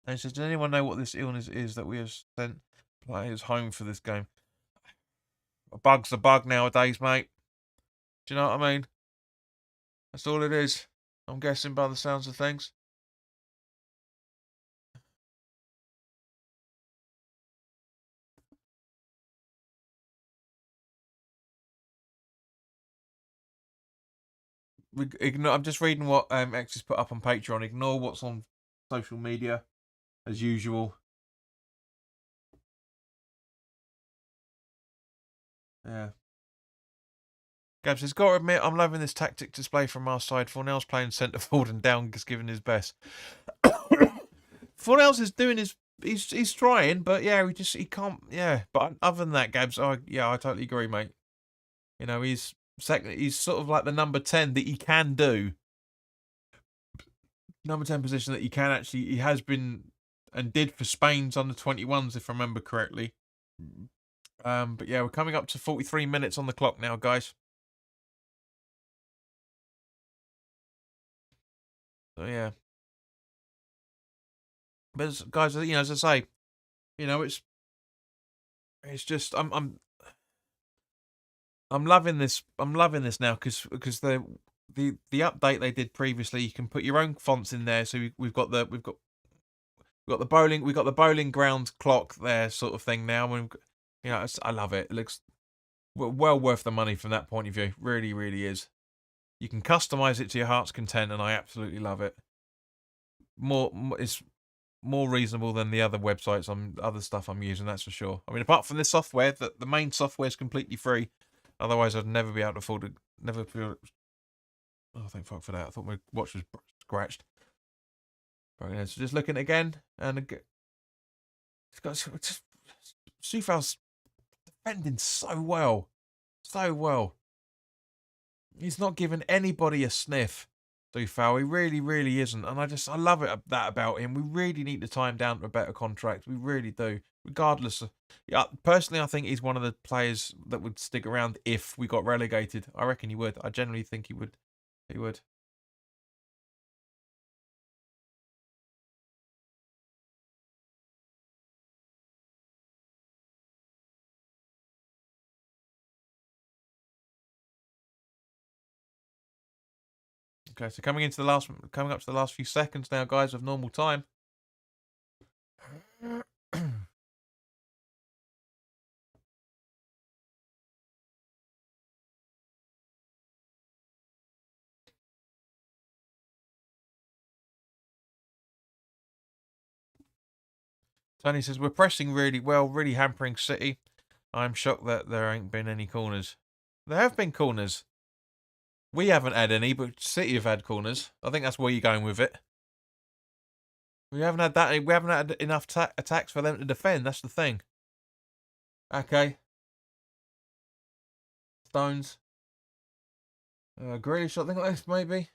And he says, does anyone know what this illness is that we have sent players home for this game? A bug's a bug nowadays, mate. Do you know what I mean? That's all it is. I'm guessing by the sounds of things. I'm just reading what X has put up on Patreon. Ignore what's on social media, as usual. Yeah. Gab says, got to admit, I'm loving this tactic display from our side. Fornell's playing centre forward and Down's giving his best. Fornell's is doing he's trying, but yeah, he can't. Yeah, but other than that, Gabs, I totally agree, mate. You know, he's sort of like the number 10 that he can do. Number 10 position that he has been and did for Spain's under 21s, if I remember correctly. But yeah, we're coming up to 43 minutes on the clock now, guys. So yeah. But guys, you know, as I say, you know, it's just I'm loving this. I'm loving this now because the update they did previously, you can put your own fonts in there. So we've got the bowling ground clock there sort of thing now. And I love it. It looks well worth the money from that point of view. Really, really is. You can customize it to your heart's content, and I absolutely love it. It's more reasonable than the other websites, other stuff I'm using. That's for sure. I mean, apart from this software, the main software is completely free. Otherwise, I'd never be able to afford it. Never feel. Oh, thank fuck for that. I thought my watch was scratched. Right, yeah, so just looking again, and it's got Sufail's defending so well. So well. He's not giving anybody a sniff, Sufail. He really, really isn't. And I love that about him. We really need to tie him down to a better contract. We really do. Regardless of, personally, I think he's one of the players that would stick around if we got relegated. I reckon he would. I generally think he would. He would. Okay, so coming up to the last few seconds now, guys, of normal time. Tony says, we're pressing really well, really hampering City. I'm shocked that there ain't been any corners. There have been corners. We haven't had any, but City have had corners. I think that's where you're going with it. We haven't had that. We haven't had enough attacks for them to defend. That's the thing. Okay. Stones. Grealish, I think that's maybe.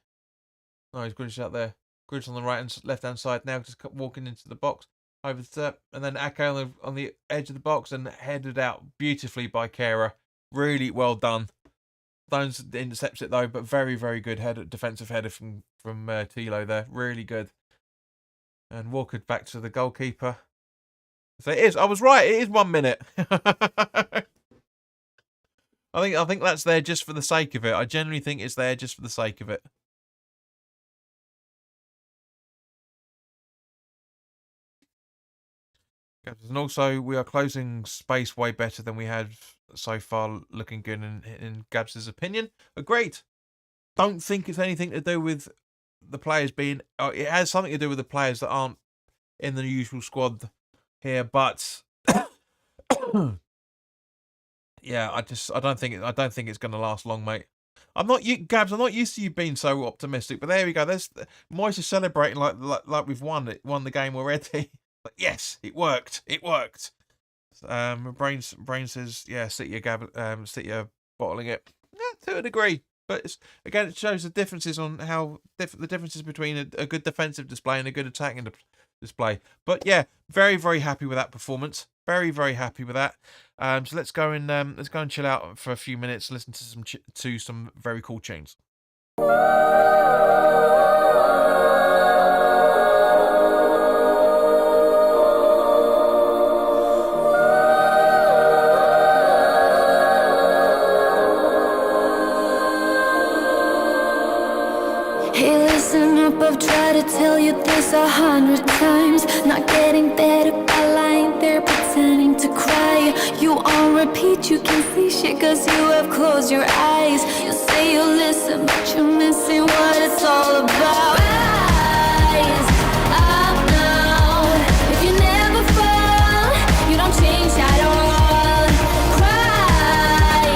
No, he's Grealish out there. Grealish on the right and left hand side now, just walking into the box. Over the top, and then Ake on the edge of the box and headed out beautifully by Kera. Really well done. Stones intercepts it though, but very, very good defensive header from Tilo there. Really good. And Walker back to the goalkeeper. So it is. I was right. It is 1 minute. I think that's there just for the sake of it. I genuinely think it's there just for the sake of it. And also, we are closing space way better than we had so far, looking good in Gabs' opinion. Great. Don't think it's anything to do with the players being... it has something to do with the players that aren't in the usual squad here, but... yeah, I don't think it's going to last long, mate. Gabs, I'm not used to you being so optimistic, but there we go. There's Moyes is celebrating like we've won the game already. But yes, it worked. It worked. Brain says, yeah, City are bottling it. Yeah, to a degree. But again, it shows the differences on how the differences between a good defensive display and a good attacking display. But yeah, very, very happy with that performance. Very, very happy with that. So let's go and chill out for a few minutes. Listen to some very cool tunes. I've tried to tell you this 100 times. Not getting better by lying there pretending to cry. You on repeat, you can see shit cause you have closed your eyes. You say you listen, but you're missing what it's all about. Rise up now. If you never fall, you don't change at all. Cry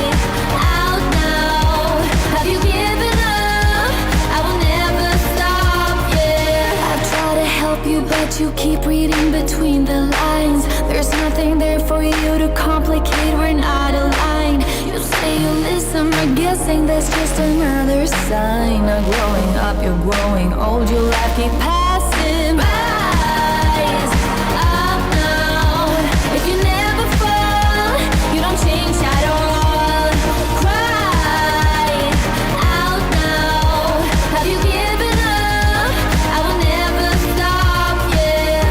out now. Have you given up? I will never stop, yeah. I try to help you, but you keep reading between the lines. There's nothing there for you to complicate, we're not aligned. You say you listen, but guessing that's just another sign. Not growing up, you're growing old, your life keep passing by. Rise up now. If you never fall, you don't change at all. Cry out now. Have you given up? I will never stop, yeah.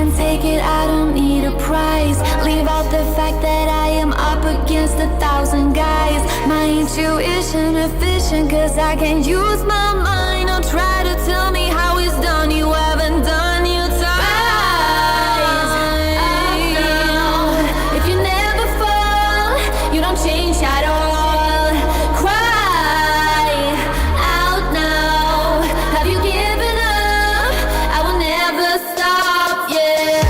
can take it, I don't need a prize. Leave out the fact that I am up against 1,000 guys. My intuition efficient, cause I can use my mind. Don't try to tell me how it's done, you haven't done your time. Rise up now. If you never fall, you don't change at all. Cry out now. Have you given up? I will never stop, yeah.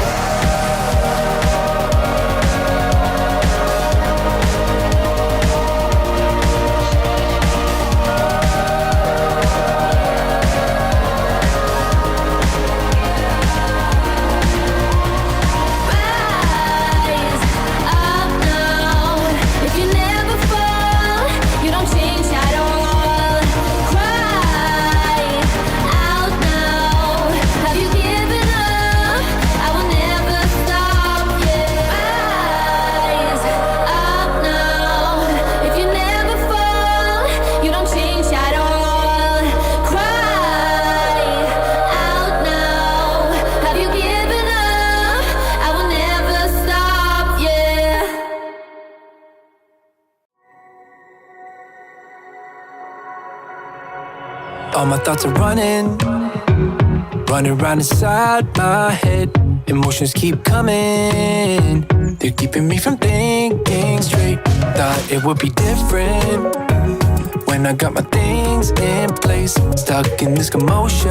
Rise up now. If you never fall, you don't change at all. Cry out now. Have you given up? I will never stop, yeah. Rise up now. If you never fall, you don't change at all. Cry out now. Have you given up? I will never stop, yeah. All my thoughts are running around inside my head. Emotions keep coming, they're keeping me from thinking straight. Thought it would be different when I got my things in place. Stuck in this commotion,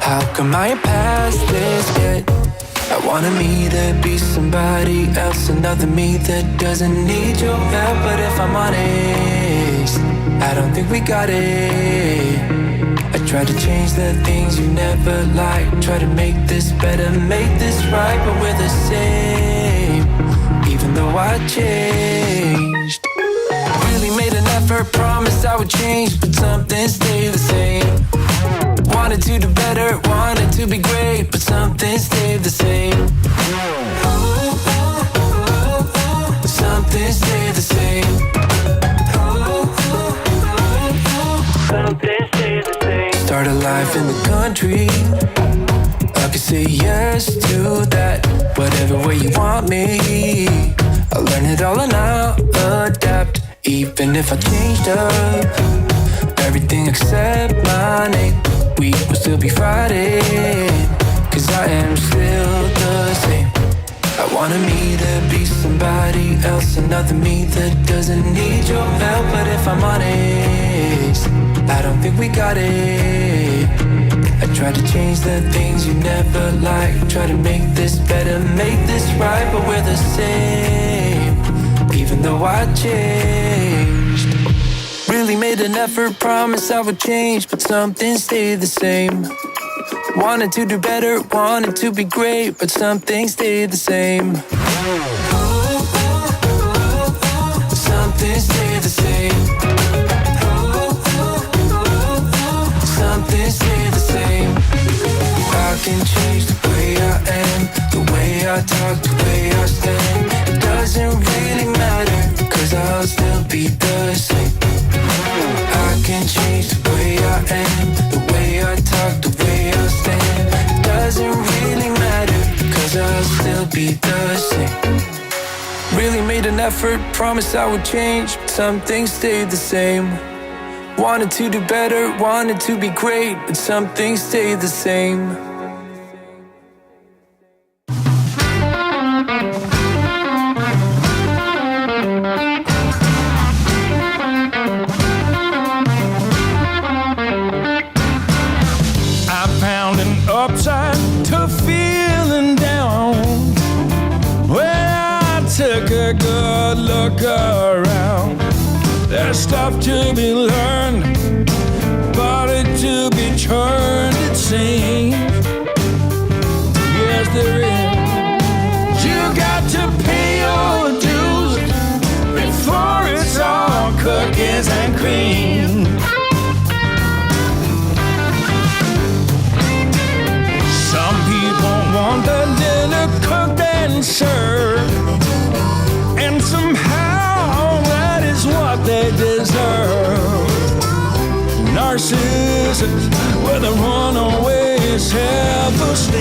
how come I ain't past this yet? I wanted me to be somebody else, another me that doesn't need your help. But if I'm honest, I don't think we got it. I try to change the things you never liked, try to make this better, make this right, but we're the same, even though I changed. Really made an effort, promised I would change, but something stayed the same. Wanted to do better, wanted to be great, but something stayed the same. Something stayed the same. Something stayed the same. Started life in the country, I could say yes to that. Whatever way you want me, I'll learn it all and I'll adapt. Even if I changed up everything except my name, we will still be fighting, cause I am still the same. I wanted me to be somebody else, another me that doesn't need your help. But if I'm honest, I don't think we got it. I tried to change the things you never liked, try to make this better, make this right, but we're the same, even though I changed. Really made an effort, promised I would change, but something stayed the same. Wanted to do better, wanted to be great, but something stayed the same. Something stayed the same. Something stayed the same. I can change the way I am, the way I talk, the way I stand. It doesn't really matter, cause I'll still be the same. I can change the way I am, the way I talk, the way I stand. It doesn't really matter, cause I'll still be the same. Really made an effort, promised I would change, but some things stayed the same. Wanted to do better, wanted to be great, but some things stayed the same. Upside to feeling down when I took a good look around. There's stuff to be learned, body to be turned, it seems. Yes, there is. You got to pay your dues before it's all cookies and cream. Some people want the dinner cooked and served, and somehow that is what they deserve. Narcissus with a runaway self-esteem.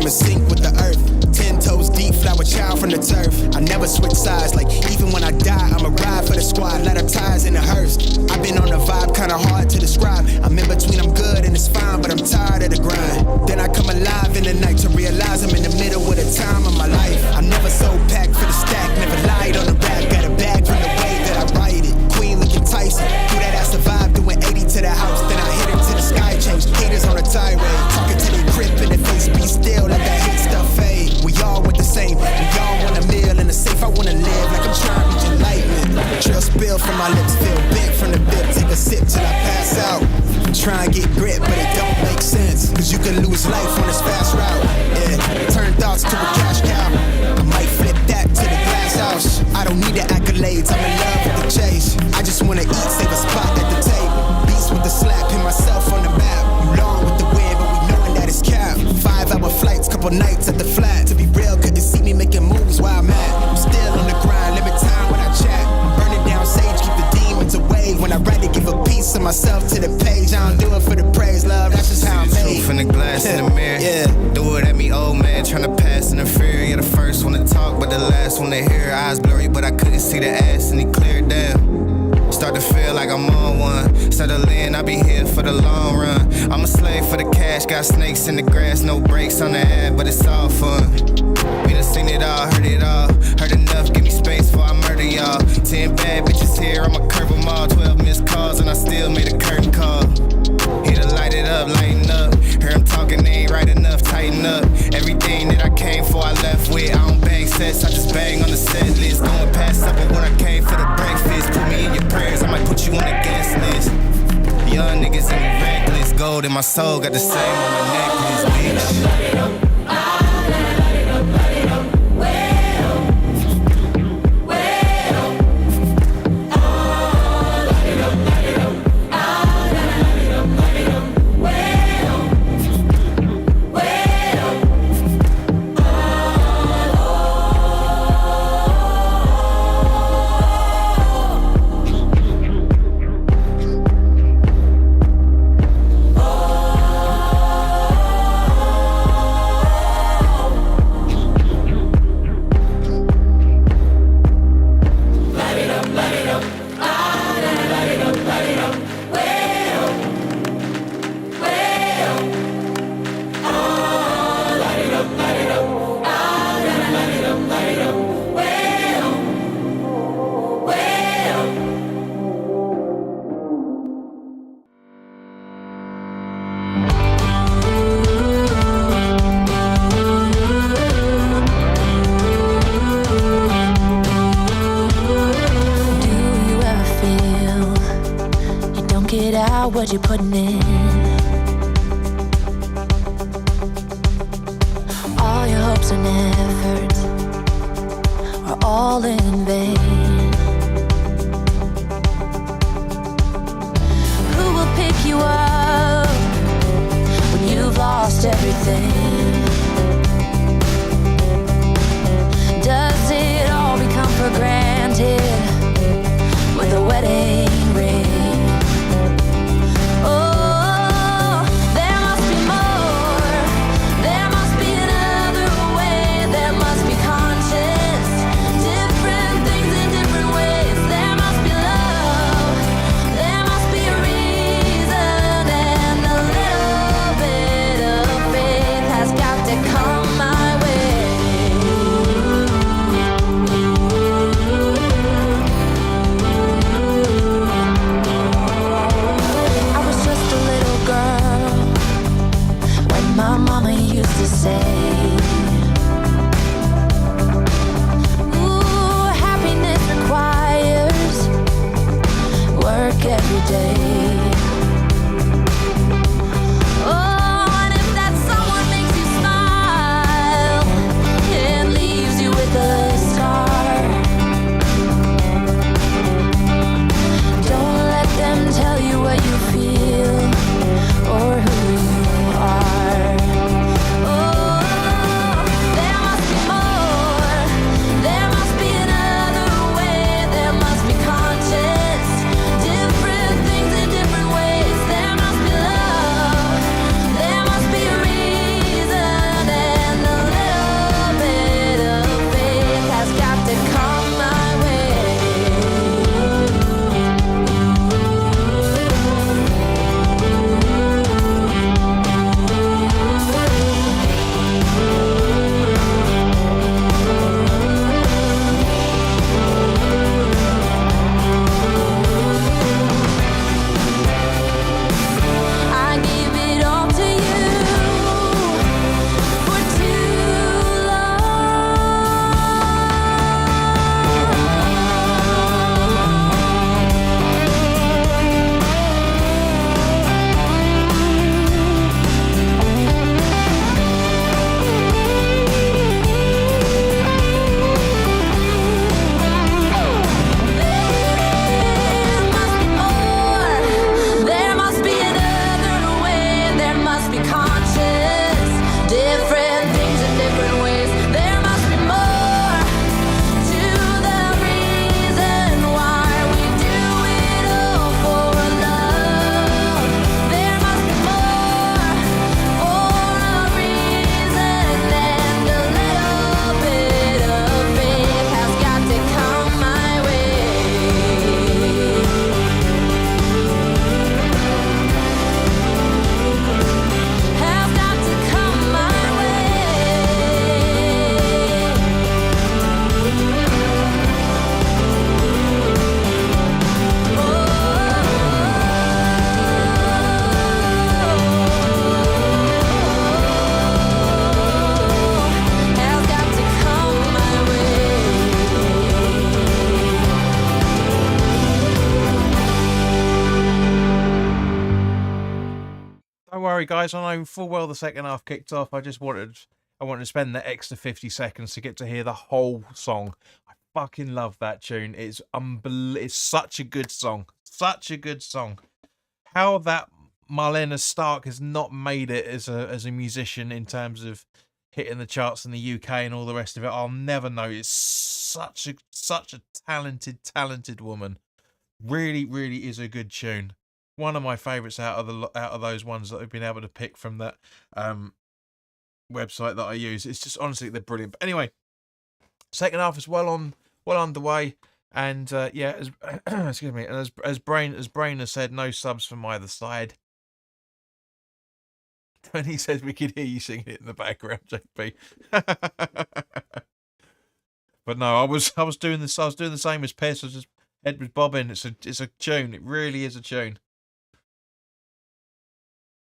I'm in sync with the earth. 10 toes deep, flower child from the turf. I never switch sides, like even when I die, I'ma ride for the squad, light up ties in the hearse. I've been on the vibe, kinda hard to describe. I'm in between, I'm good and it's fine, but I'm tired of the grind. Then I come alive in the night to realize I'm in the middle of the time of my life. I'm never so packed for the stack, never lied on the rap. Got a bag from the way that I write it. Queen looking Tyson, through that I survived, doing 80 to the house. Then I hit it to the sky, changed haters on a tirade. Talking to their grip in the face, be still, let that hate stuff fade. We all want the same, we all want a meal in the safe. I wanna live like I'm trying to reach enlightenment. Trail spill from my lips, feel bent from the bib. Take a sip till I pass out. Try and get grit, but it don't make sense. Cause you can lose life on this fast route. Yeah, turn thoughts to a cash cow. I might flip that to the glass house. I don't need the accolades, I'm in love with the chase. I just wanna eat, save a spot at the table. Beats with the slap, pin myself on the map. You long with the wind, but we knowing that it's cap. 5-hour flights, couple nights at the flat. To be real, couldn't see me making moves while I'm at. I'm still on the grind, limit time when I chat. I'm burning down sage, keep the demons away. When I write it, give a piece of myself to the page. I don't do it for the praise, love, that's just how I'm made. Truth in the glass in the mirror. Yeah. Do it at me, old man, tryna pass in the fear. You're the first one to talk, but the last one to hear. Eyes blurry, but I couldn't see the ass, and he cleared down. Start to feel like I'm on one. Settle in, I'll be here for the long run. I'm a slave for the cash, got snakes in the grass, no brakes on the ad, but it's all fun. We done seen it all, heard it all. Heard enough, give me space before I murder y'all. 10 bad bitches here, I'ma curve them all. 12 missed calls, and I still made a curtain call. Here to light it up, lighten up. Hear him talking, they ain't right enough, tighten up. Everything that I came for, I left with. I don't bang sets, I just bang on the set list. Going past supper when I came for the breakfast. Put me in your prayers, I might put you on the guest list. Young niggas in me reckless. Gold in my soul, got the same on my necklace, bitch. What you're putting in, all your hopes and efforts are all in vain. Who will pick you up when you've lost everything? Does it all become for granted with a wedding ring? sorry guys, I know full well the second half kicked off. I wanted to spend the extra 50 seconds to get to hear the whole song. I fucking love that tune. It's it's such a good song. Such a good song. How that Marlena Stark has not made it as a musician in terms of hitting the charts in the UK and all the rest of it, I'll never know. It's such a talented woman. Really, really is a good tune. One of my favourites out of those ones that I've been able to pick from that website that I use. It's just honestly they're brilliant. But anyway, second half is well underway, and yeah, as excuse me, and as Brain has said, no subs from either side. And he says we could hear you singing it in the background, JP. But no, I was doing this. I was doing the same as Piss. I was just head was bobbing. It's a tune. It really is a tune.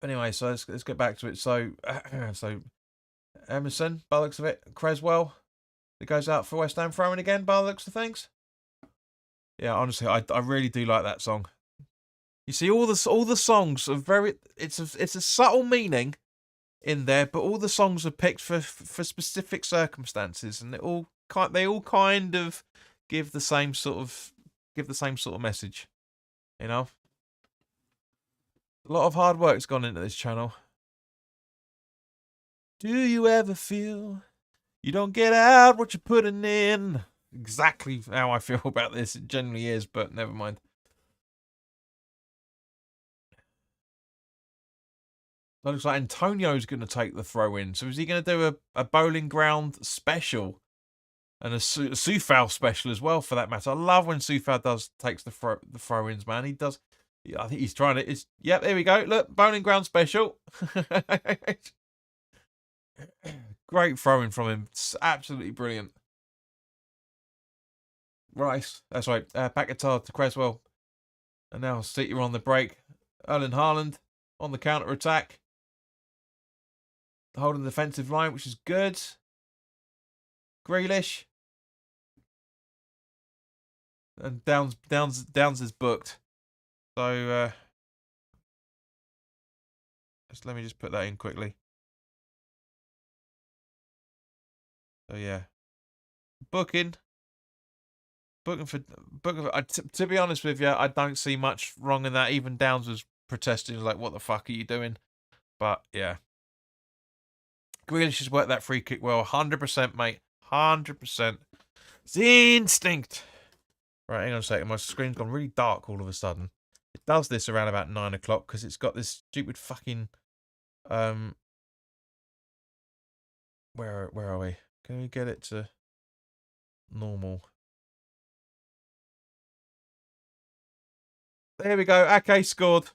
Anyway, so let's get back to it. So so Emerson, by the looks of it, Creswell, that goes out for West Ham throwing again, by the looks of things. Yeah, honestly, I really do like that song. You see, all the songs are very. It's a subtle meaning in there, but all the songs are picked for specific circumstances, and they all kind of give the same sort of message. You know, a lot of hard work's gone into this channel. Do you ever feel you don't get out what you're putting in? Exactly how I feel about this. It generally is, but never mind. It looks like Antonio's going to take the throw in. So is he going to do a bowling ground special? And a Sufal special as well, for that matter. I love when Sufal takes the throw-ins, man. He does. I think he's trying to. Yep, there we go. Look, bowling ground special. Great throwing from him. It's absolutely brilliant. Rice. That's right. Back guitar to Creswell. And now City on the break. Erling Haaland on the counter-attack. Holding the defensive line, which is good. Grealish. And Downs is booked. So let me just put that in quickly. So yeah. Booking for to be honest with you, I don't see much wrong in that. Even Downs was protesting, like, what the fuck are you doing? But yeah. Grealish has worked that free kick well. 100%, mate. 100%. It's instinct. Right, hang on a second. My screen's gone really dark all of a sudden. It does this around about 9 o'clock because it's got this stupid fucking where are we? Can we get it to normal? There we go. Ake scored.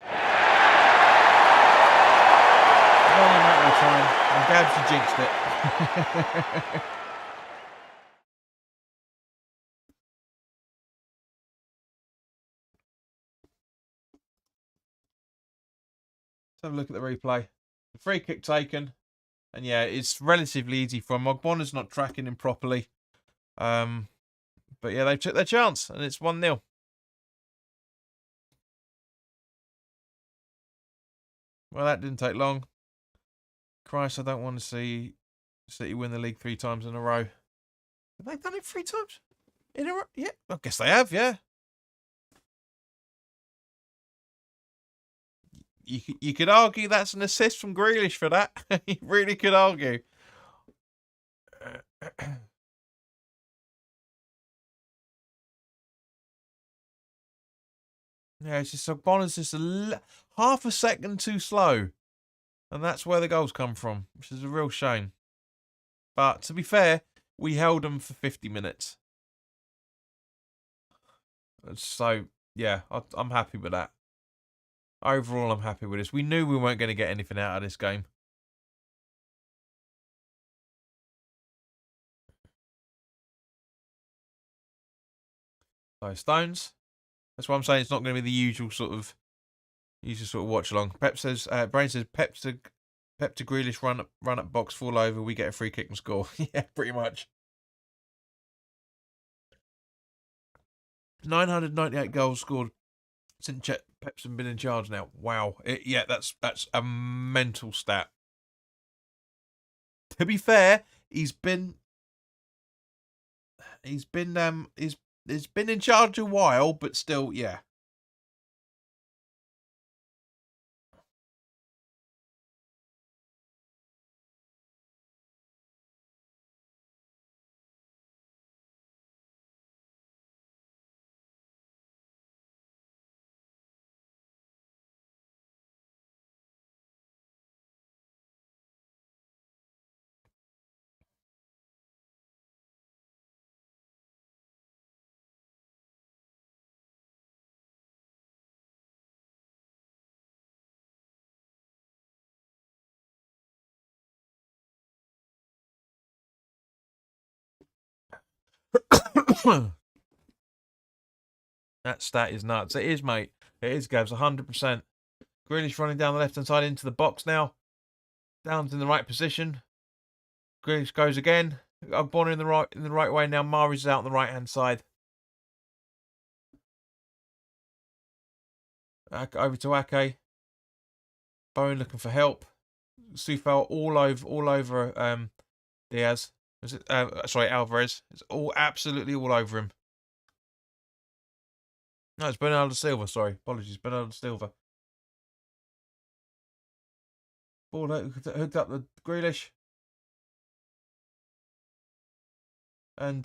Only a matter of time. And Gabs jinxed it. Let's have a look at the replay. The free kick taken. And yeah, it's relatively easy from Mogbona's not tracking him properly. But yeah, they took their chance and it's 1-0. Well, that didn't take long. Christ, I don't want to see City win the league 3 times in a row. Have they done it 3 times in a row? Yeah, I guess they have, yeah. You could argue that's an assist from Grealish for that. You really could argue. Yeah, it's just Bonner's just half a second too slow. And that's where the goals come from, which is a real shame. But to be fair, we held them for 50 minutes. So, yeah, I'm happy with that. Overall, I'm happy with this. We knew we weren't going to get anything out of this game. So, Stones. That's what I'm saying. It's not going to be the usual sort of watch along. Pep says, Brain says, Pep to Grealish run up box, fall over. We get a free kick and score. Yeah, pretty much. 998 goals scored Since Chet Pepson been in charge now. Wow. Yeah, that's a mental stat. To be fair, he's been he's been in charge a while, but still, yeah. That stat is nuts. It is, mate. It is, Gabs. 100%. Grealish running down the left hand side into the box now. Down's in the right position. Grealish goes again. Bonner in the right way now. Mari's out on the right hand side. Over to Ake. Bowen looking for help. Sufal all over Diaz. Was it Alvarez? It's all absolutely all over him. No, it's Bernardo Silva, sorry. Apologies, Bernardo Silva. Ball hooked up the Grealish. And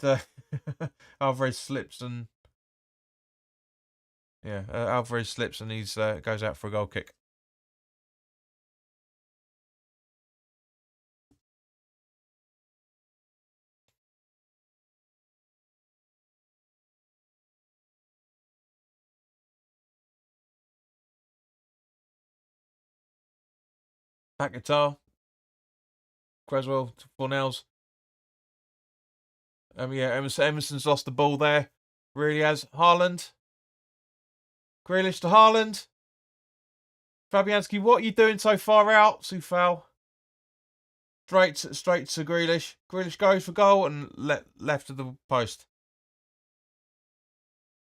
Alvarez slips and Alvarez slips and he's goes out for a goal kick. Back guitar. Creswell to Fornells. Emerson's lost the ball there. Really has. Haaland. Grealish to Haaland. Fabianski, what are you doing so far out? Sufal. Straight to Grealish. Grealish goes for goal and left of the post.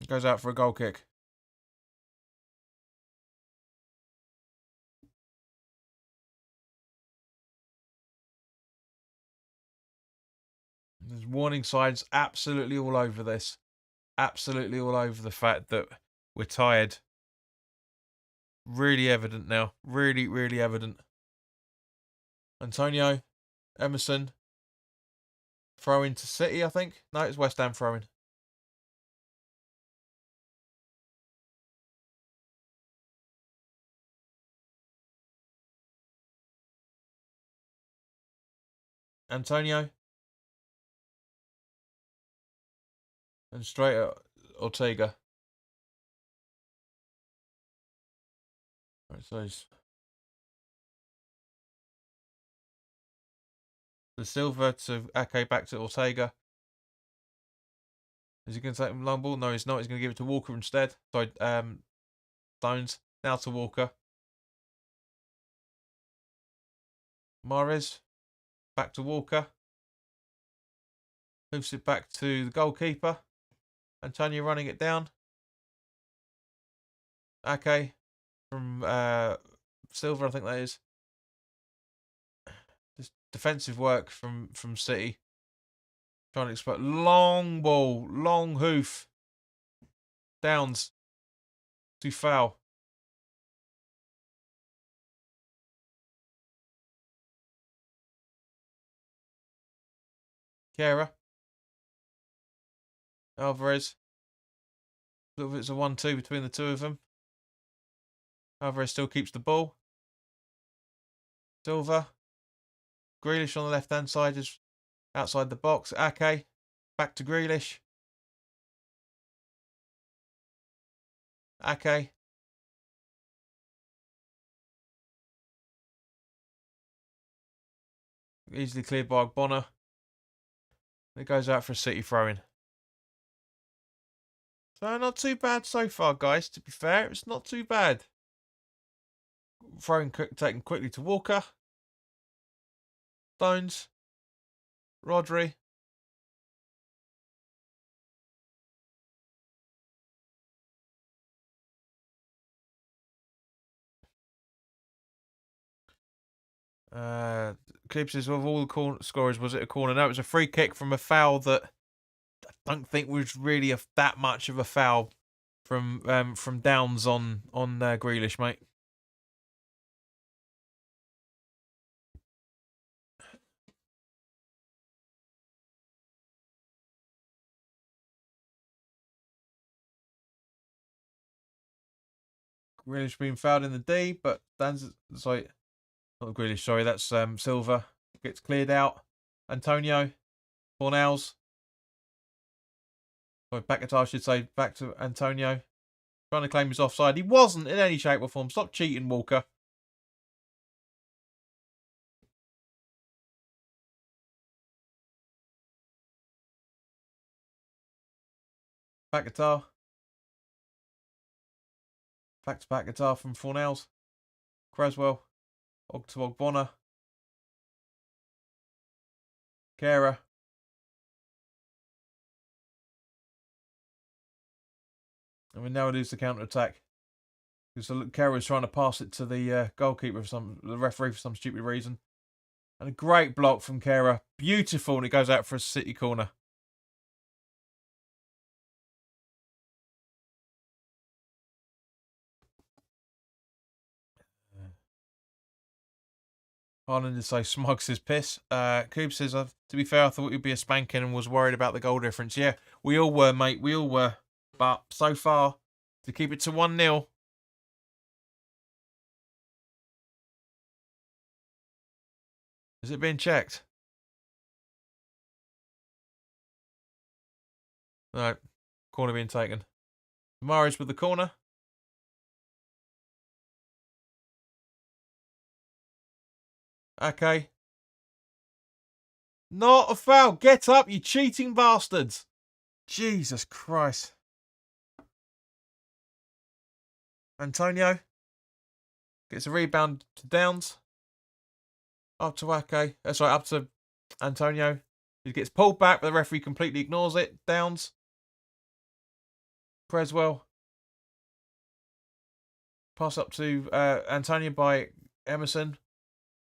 Goes out for a goal kick. There's warning signs absolutely all over this. Absolutely all over the fact that we're tired. Really evident now. Really, really evident. Antonio, Emerson. Throw into City, I think. No, it's West Ham throwing. Antonio. And straight at Ortega. Right, so the Silva to Ake, back to Ortega. Is he going to take him long ball? No, he's not. He's going to give it to Walker instead. Sorry, Stones. Now to Walker. Mahrez. Back to Walker. Moves it back to the goalkeeper. Antonio running it down. Ake from Silva, I think that is. Just defensive work from City. Trying to exploit. Long ball. Long hoof. Downs. To foul. Kera. Alvarez. It's a 1-2 between the two of them. Alvarez still keeps the ball. Silva. Grealish on the left-hand side is outside the box. Ake. Back to Grealish. Ake. Easily cleared by Bonner. It goes out for a City throw-in. So not too bad so far, guys. To be fair, it's not too bad. Throwing taken quickly to Walker. Stones. Rodri. Coops says, of all the scorers, was it a corner? No, it was a free kick from a foul that I don't think was really that much of a foul from Downs on Grealish, mate. Grealish being fouled in the D, but Dan's sorry, not Grealish. Sorry, that's Silva gets cleared out. Antonio, Fornals. Sorry, Paquetá, I should say. Back to Antonio, trying to claim his offside. He wasn't in any shape or form. Stop cheating, Walker. Paquetá. Back to Paquetá from Fornals. Creswell. Og to Ogbonna. Kera. And we now lose the counter attack because Kera was trying to pass it to the goalkeeper the referee for some stupid reason. And a great block from Kera, beautiful, and it goes out for a City corner. Harlan is so Smugs his piss. Coob says, to be fair, I thought it would be a spanking and was worried about the goal difference. Yeah, we all were, mate. We all were. But so far, to keep it to 1-0. Is it being checked? No. Corner being taken. Morris with the corner. Okay. Not a foul. Get up, you cheating bastards. Jesus Christ. Antonio gets a rebound to Downs. Up to Ake. Sorry, up to Antonio. He gets pulled back, but the referee completely ignores it. Downs. Creswell. Pass up to Antonio by Emerson.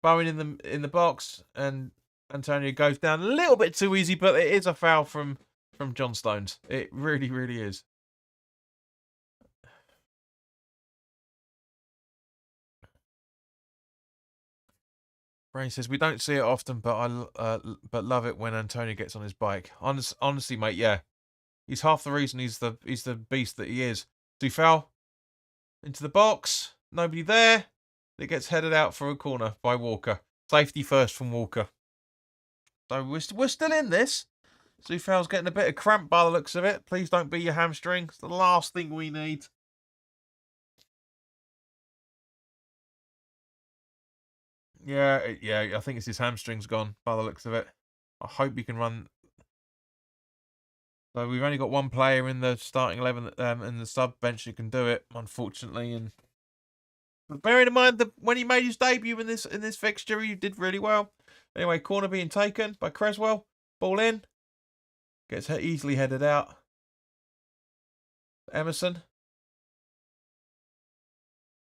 Bowen in the box, and Antonio goes down a little bit too easy, but it is a foul from John Stones. It really, really is. Brain says we don't see it often, but but love it when Antonio gets on his bike. Honestly, mate, yeah, he's half the reason he's the beast that he is. Dufal into the box, nobody there. It gets headed out for a corner by Walker. Safety first from Walker. So we're still in this. Dufal's getting a bit of cramp by the looks of it. Please don't be your hamstring. It's the last thing we need. Yeah, I think it's his hamstring's gone by the looks of it. I hope he can run. So we've only got one player in the starting 11 in the sub bench who can do it, unfortunately. And but bearing in mind that when he made his debut in this fixture, he did really well. Anyway, corner being taken by Creswell. Ball in. Gets easily headed out. Emerson.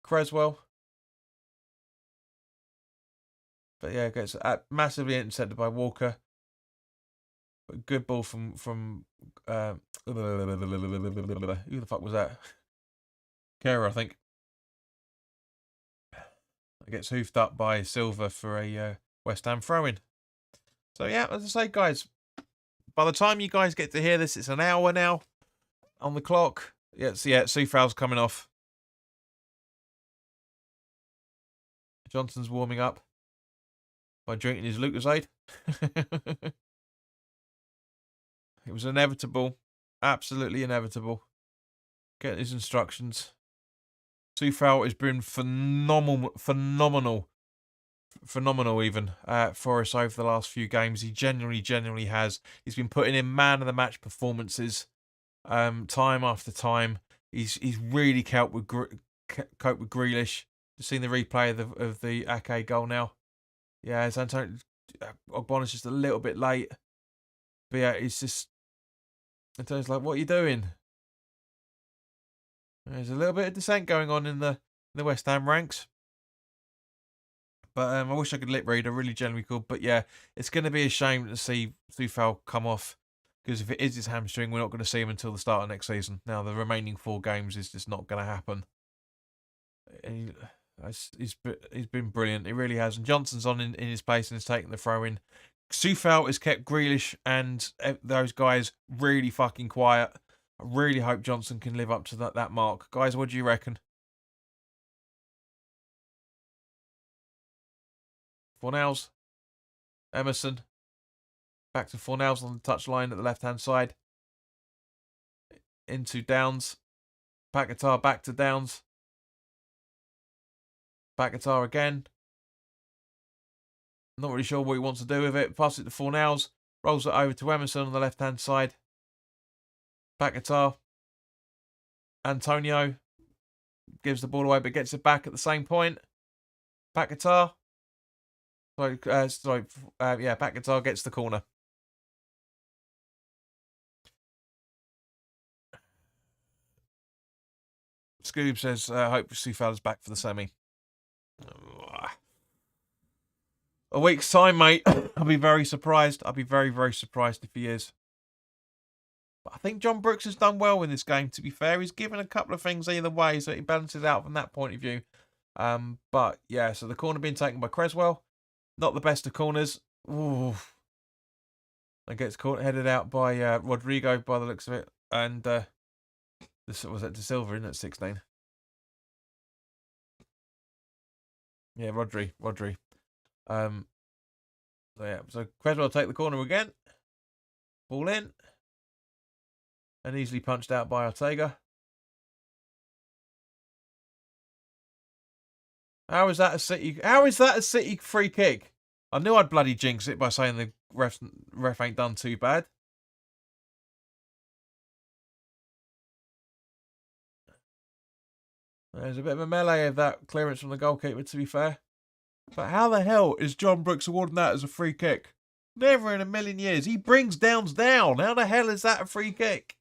Creswell. But yeah, gets massively intercepted by Walker. But good ball from who the fuck was that? Kera, I think. It gets hoofed up by Silva for a West Ham throw-in. So yeah, as I say, guys, by the time you guys get to hear this, it's an hour now on the clock. Sufal's coming off. Johnson's warming up by drinking his Lucozade. It was inevitable. Absolutely inevitable. Get his instructions. Sufal has been phenomenal even for us over the last few games. He genuinely has. He's been putting in man of the match performances time after time. He's really coped with Grealish. Just seen the replay of the Ake goal now. Yeah, it's Antonio Ogbonna's just a little bit late. But yeah, it's just Antonio's like, what are you doing? There's a little bit of dissent going on in the West Ham ranks. But I wish I could lip read. I really genuinely could. But yeah, it's going to be a shame to see Sufal come off. Because if it is his hamstring, we're not going to see him until the start of next season. Now, the remaining 4 games is just not going to happen. He's been brilliant. He really has. And Johnson's on in his place and is taking the throw in. Sufal has kept Grealish and those guys really fucking quiet. I really hope Johnson can live up to that mark. Guys, what do you reckon? Fornals, Emerson, back to Fornals on the touchline at the left-hand side. Into Downs. Paquetá back to Downs. Paquetá again. Not really sure what he wants to do with it. Pass it to Fornals. Rolls it over to Emerson on the left-hand side. Paquetá. Antonio gives the ball away but gets it back at the same point. Paquetá. Paquetá gets the corner. Scoob says, hope Sufal is back for the semi. A week's time, mate. I'll be very surprised. I'll be very, very surprised if he is. But I think John Brooks has done well in this game, to be fair. He's given a couple of things either way, so he balances out from that point of view. But, yeah, so the corner being taken by Creswell. Not the best of corners. Ooh. And gets headed out by Rodrigo by the looks of it. And this was at De Silva, isn't it? 16. Yeah, Rodri. So Creswell take the corner again. Ball in. And easily punched out by Ortega. How is that a City free kick? I knew I'd bloody jinx it by saying the ref ain't done too bad. There's a bit of a melee of that clearance from the goalkeeper, to be fair. But how the hell is John Brooks awarding that as a free kick? Never in a million years. He brings Downs down. How the hell is that a free kick?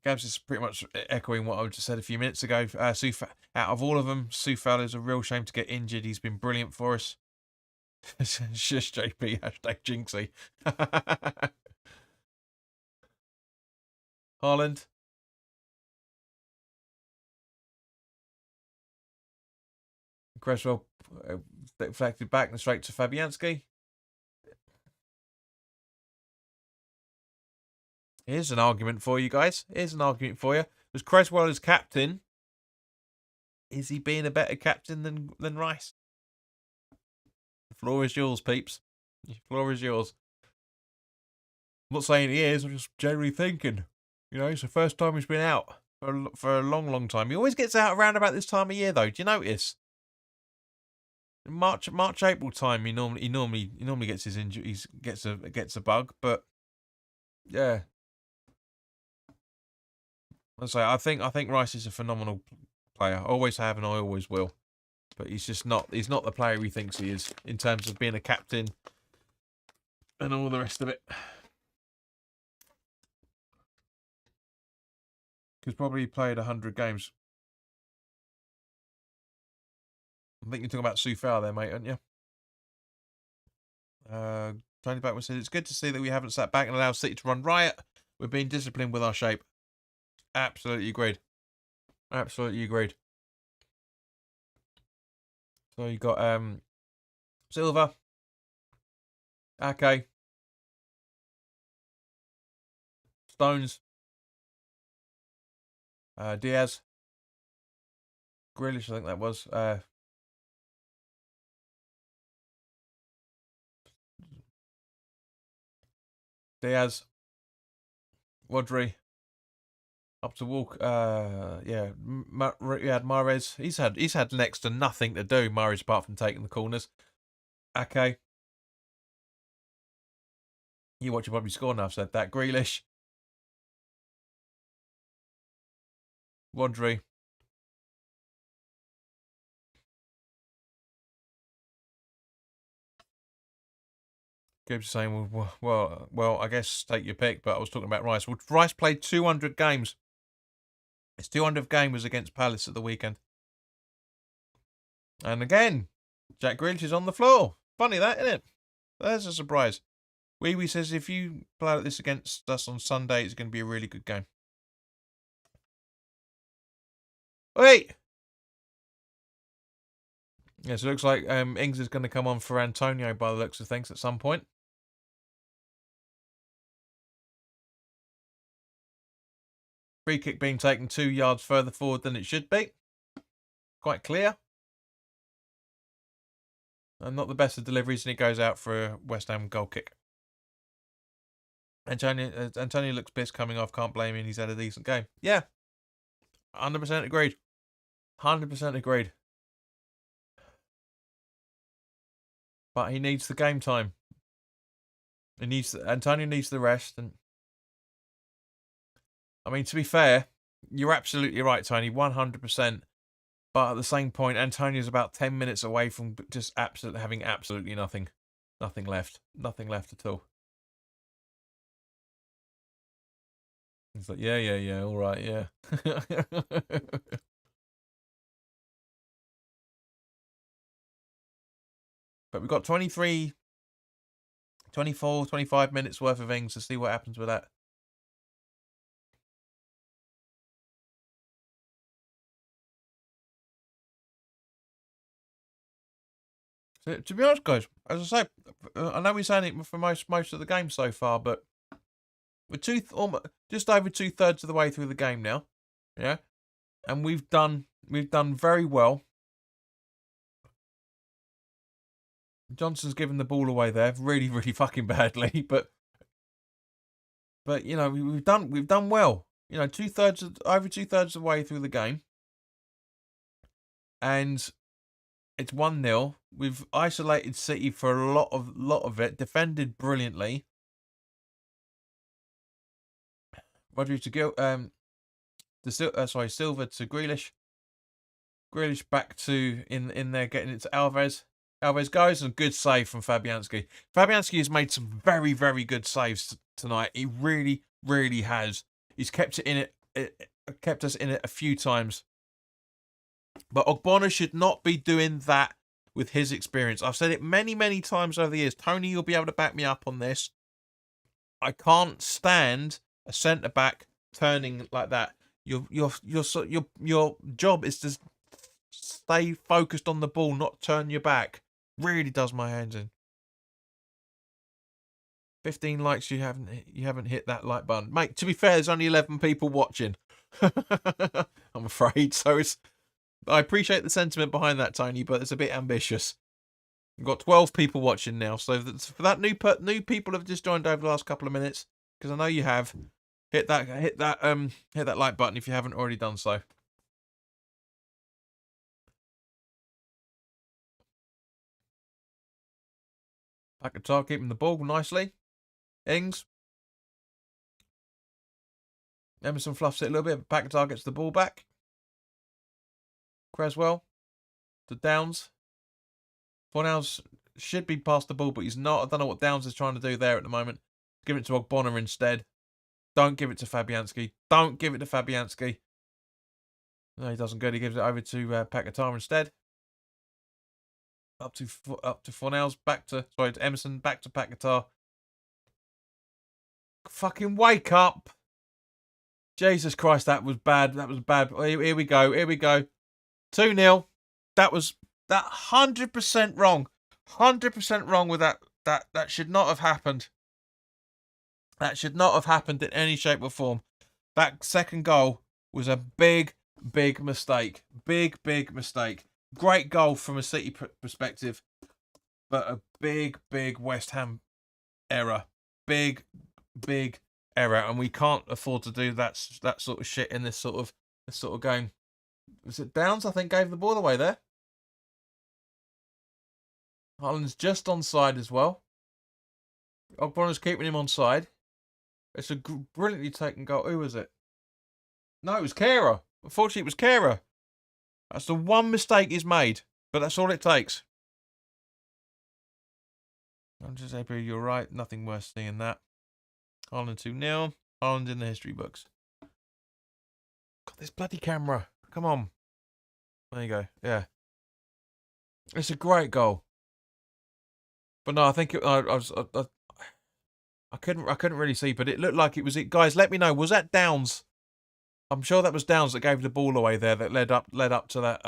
Gabs is pretty much echoing what I just said a few minutes ago. Out of all of them, Sufal is a real shame to get injured. He's been brilliant for us. Shush, JP. Hashtag Jinxie. Haaland. Creswell deflected back and straight to Fabianski. Here's an argument for you guys. Here's an argument for you. Was Creswell as captain? Is he being a better captain than Rice? The floor is yours, peeps. The floor is yours. I'm not saying he is. I'm just generally thinking. You know, it's the first time he's been out for a long, long time. He always gets out around about this time of year, though. Do you notice? In March, April time, he normally gets his injury. He gets a bug, but yeah. I think Rice is a phenomenal player. I always have and I always will. But he's not the player he thinks he is in terms of being a captain and all the rest of it. Because probably he played 100 games. I think you're talking about Sufal there, mate, aren't you? Tony Backman said, it's good to see that we haven't sat back and allowed City to run riot. We're being disciplined with our shape. Absolutely agreed. Absolutely agreed. So you got Silva, Ake, Stones, Diaz, Grealish, I think that was. Diaz, Rodri, up to walk. Yeah, we had Mahrez. He's had next to nothing to do, Mahrez, apart from taking the corners. Ake. You watch, you probably score now. I've said that. Grealish, Rodri. Gibbs saying, well, I guess take your pick, but I was talking about Rice. Well, Rice played 200 games. His 200th game was against Palace at the weekend. And again, Jack Grealish is on the floor. Funny that, isn't it? There's a surprise. Wee says if you play like this against us on Sunday, it's going to be a really good game. Wait! Yes, it looks like Ings is going to come on for Antonio by the looks of things at some point. Free kick being taken 2 yards further forward than it should be. Quite clear. And not the best of deliveries, and it goes out for a West Ham goal kick. Antonio looks pissed coming off. Can't blame him. He's had a decent game. Yeah. 100% agreed. 100% agreed. But he needs the game time. Antonio needs the rest. And I mean, to be fair, you're absolutely right, Tony. 100%. But at the same point, Antonio's about 10 minutes away from just having absolutely nothing. Nothing left. Nothing left at all. He's like, yeah, all right, yeah. But we've got 23, 24, 25 minutes worth of Ings to see what happens with that. So, to be honest, guys, as I say, I know we're saying it for most of the game so far, but we're just over 2/3 of the way through the game now, yeah, and we've done very well. Johnson's given the ball away there, really, really fucking badly, but you know we've done well. You know, over 2/3 of the way through the game, and it's 1-0. We've isolated City for a lot of it, defended brilliantly. Rodri to Silva to Grealish. Grealish back to in there, getting it to Alves. Alves goes, and good save from Fabianski. Fabianski has made some very, very good saves tonight. He really, really has. He's kept us in it a few times. But Ogbonna should not be doing that with his experience. I've said it many, many times over the years. Tony, you'll be able to back me up on this. I can't stand a centre back turning like that. Your job is to stay focused on the ball, not turn your back. Really does my hands in. 15 likes. You haven't hit that like button, mate. To be fair, there's only 11 people watching. I'm afraid. So I appreciate the sentiment behind that, Tony, but it's a bit ambitious. We've got 12 people watching now, so for that new people have just joined over the last couple of minutes, because I know you have, hit that like button if you haven't already done so. Paquetá keeping the ball nicely. Ings. Emerson fluffs it a little bit, but Paquetá gets the ball back. Creswell to Downs. Fornals should be past the ball, but he's not. I don't know what Downs is trying to do there at the moment. Give it to Ogbonna instead. Don't give it to Fabianski. Don't give it to Fabianski. No, he doesn't good. He gives it over to Paquetá instead. Up to Fornals. To Emerson. Back to Paquetá. Fucking wake up. Jesus Christ, that was bad. That was bad. Here we go. 2-0. That 100% wrong. 100% wrong with that. That should not have happened. That should not have happened in any shape or form. That second goal was a big, big mistake. Big, big mistake. Great goal from a City perspective, but a big, big West Ham error. Big, big error, and we can't afford to do that sort of shit in this sort of game. Was it Downs, I think, gave the ball away there? Haaland's just onside as well. Ogbonna's keeping him onside. It's a brilliantly taken goal. Who was it? No, it was Kehrer. Unfortunately, it was Kehrer. That's the one mistake he's made, but that's all it takes. I'm just happy you're right. Nothing worse seeing that. Haaland 2-0. Haaland in the history books. God, this bloody camera. Come on. There you go. Yeah. It's a great goal. But no, I think I couldn't really see, but it looked like it was it. Guys, let me know. Was that Downs? I'm sure that was Downs that gave the ball away there. That led up to that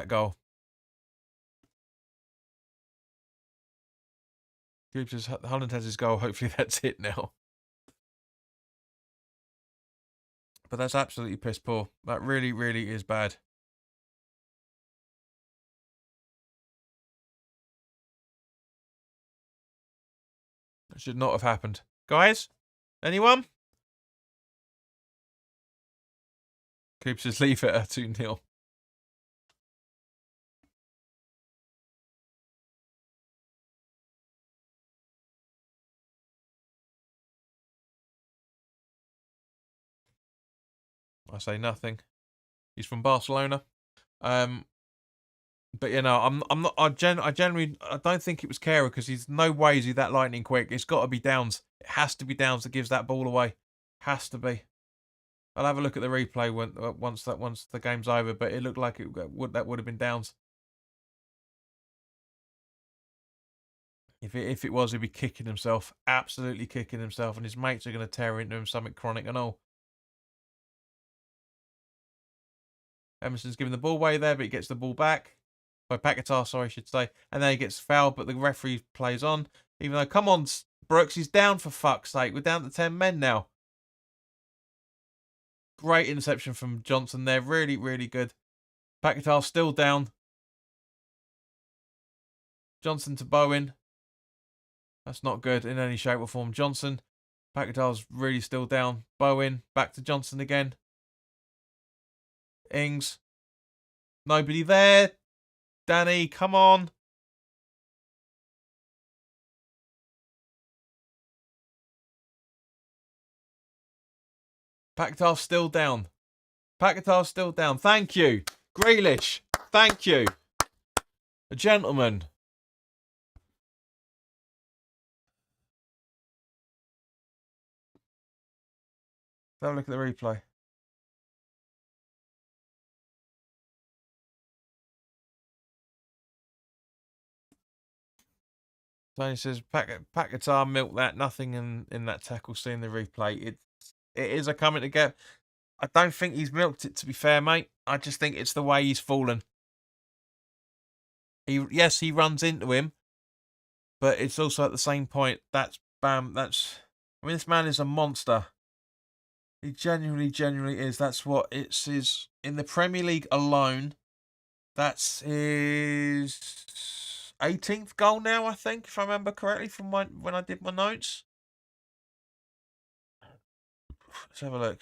goal. Holland has his goal. Hopefully that's it now. But that's absolutely piss poor. That really, really is bad. That should not have happened. Guys? Anyone? Coops just leave it at 2-0. I say nothing. He's from Barcelona. But you know, I'm not. I generally don't think it was Kera because he's no way is he that lightning quick. It's got to be Downs. It has to be Downs that gives that ball away. Has to be. I'll have a look at the replay once the game's over. But it looked like that would have been Downs. If it was, he'd be kicking himself, absolutely kicking himself, and his mates are going to tear into him, something chronic and all. Emerson's giving the ball away there, but he gets the ball back. By Paquetá, sorry, I should say. And then he gets fouled, but the referee plays on. Even though, come on, Brooks, he's down for fuck's sake. We're down to 10 men now. Great interception from Johnson there. Really, really good. Paquetá still down. Johnson to Bowen. That's not good in any shape or form. Johnson. Paquetá's really still down. Bowen. Back to Johnson again. Ings. Nobody there. Danny, come on. Paquetá's still down. Paquetá's still down. Thank you. Grealish. Thank you. A gentleman. Have a look at the replay. Tony says, Paquetá milked that. Nothing in that tackle. Seeing the replay. It is a coming to get. I don't think he's milked it, to be fair, mate. I just think it's the way he's fallen. Yes, he runs into him. But it's also at the same point. That's bam. I mean, this man is a monster. He genuinely is. That's what it's his. In the Premier League alone, that's his 18th goal now, I think, if I remember correctly from when I did my notes. Let's have a look.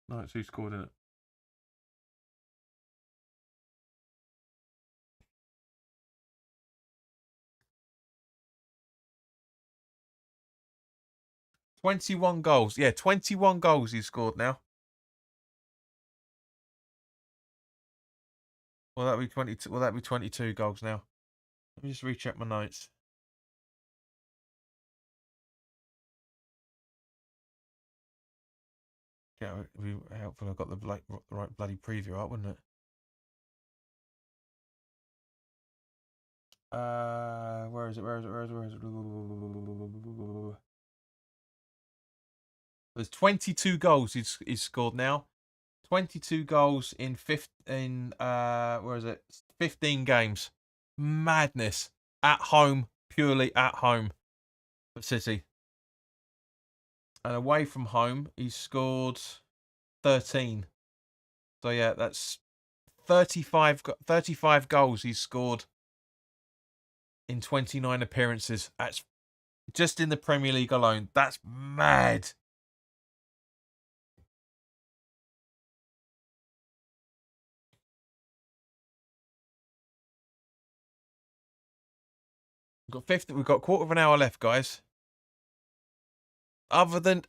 No, it's who scored in it. "21 goals. Yeah, 21 goals he's scored now. Well, that'll be 22. Well, that'll be 22 goals now. Let me just recheck my notes. Yeah, it'd be helpful. I got the right bloody preview up, wouldn't it? Where is it? There's 22 goals he's scored now. 22 goals in 15 games. Madness. At home, purely at home for City. And away from home, he's scored 13. So yeah, that's 35 goals he's scored in 29 appearances. That's just in the Premier League alone. That's mad. We've got a quarter of an hour left, guys. Other than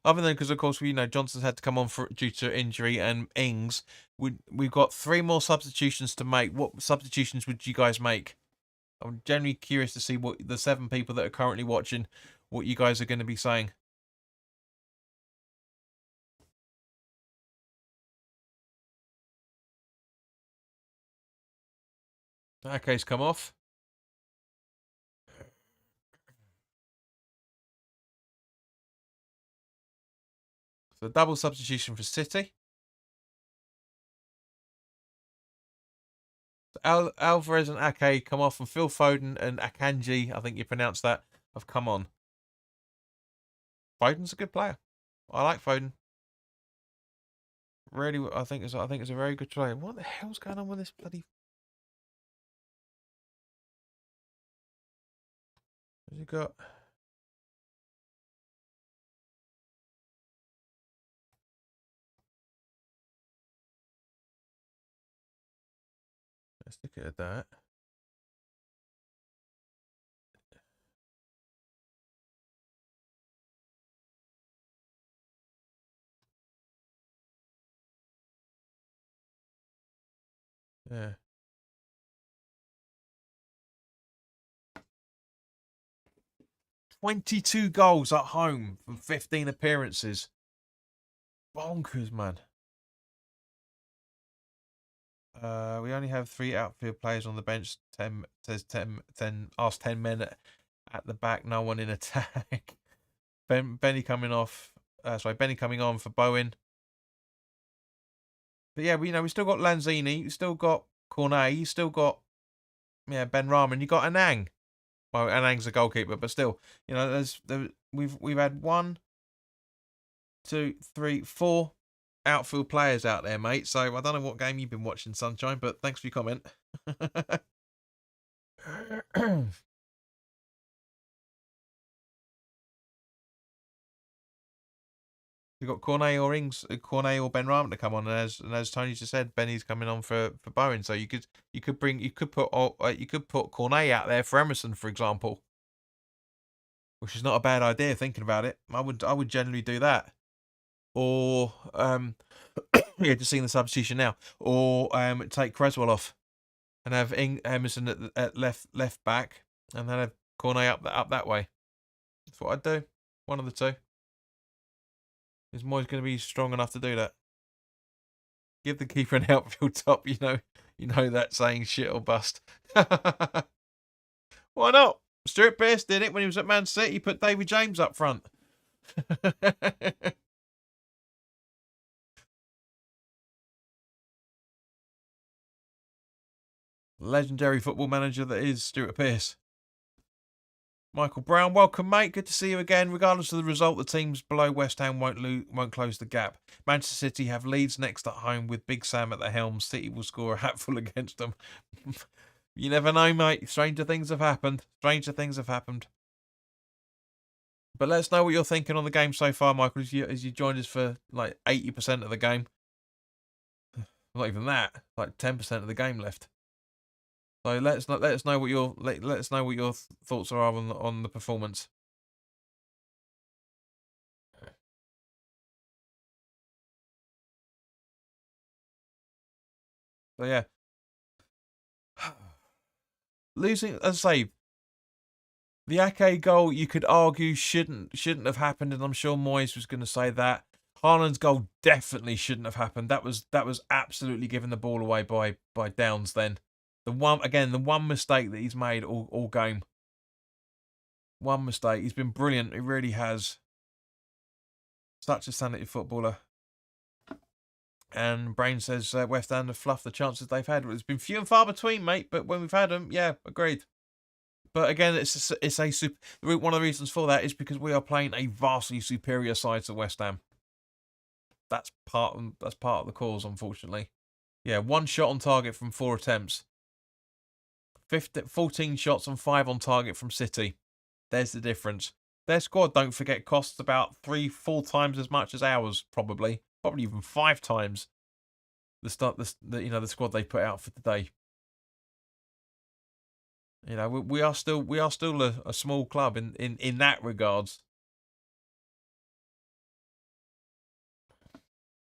because of course Johnson's had to come on due to injury, and Ings, we've got 3 more substitutions to make. What substitutions would you guys make? I'm genuinely curious to see what the 7 people that are currently watching, what you guys are going to be saying. Okay, it's come off. So double substitution for City. Alvarez and Ake come off, and Phil Foden and Akanji, I think you pronounced that, have come on. Foden's a good player. I like Foden. Really, I think it's a very good player. What the hell's going on with this bloody? What's he got? Let's look at that. Yeah. "22 goals at home from 15 appearances. Bonkers, man. We only have 3 outfield players on the bench. 10 says 10 men at the back. No one in attack. Benny coming off. Benny coming on for Bowen. But yeah, we still got Lanzini. You still got Cornet. You still got Ben Rahman. You got Anang. Well, Anang's a goalkeeper, but still, we've had 1, 2, 3, 4 outfield players out there, mate. So I don't know what game you've been watching, Sunshine, but thanks for your comment. You've got Cornet or Ben Rahman to come on, and as Tony just said, Benny's coming on for Bowen. So you could put Cornet out there for Emerson, for example, which is not a bad idea thinking about it. I would generally do that, or just seeing the substitution now, or take Creswell off and have Emerson at left back, and then have Cornet up that way. That's what I'd do. One of the two. Is Moyes going to be strong enough to do that? Give the keeper an outfield top, you know that saying, shit or bust. Why not? Stuart Pearce did it when he was at Man City. He put David James up front. Legendary football manager that is Stuart Pearce. Michael Brown, welcome, mate. Good to see you again. Regardless of the result, the teams below West Ham won't close the gap. Manchester City have Leeds next at home with Big Sam at the helm. City will score a hatful against them. You never know, mate. Stranger things have happened. But let us know what you're thinking on the game so far, Michael, as you joined us for like 80% of the game. Not even that. Like 10% of the game left. So let us know what your thoughts are on the performance. So yeah, losing, as I say, the Ake goal you could argue shouldn't have happened, and I'm sure Moyes was going to say that. Haaland's goal definitely shouldn't have happened. That was absolutely giving the ball away by Downs then. The one mistake that he's made all game. One mistake. He's been brilliant. He really has. Such a talented footballer. And Brain says West Ham have fluffed the chances they've had. It's been few and far between, mate. But when we've had them, yeah, agreed. But again, one of the reasons for that is because we are playing a vastly superior side to West Ham. That's part of the cause, unfortunately. Yeah, 1 shot on target from 4 attempts. 14 shots and 5 on target from City. There's the difference. Their squad, don't forget, costs about 3-4 times as much as ours, probably even 5 times the squad they put out for today. We are still a small club in that regards.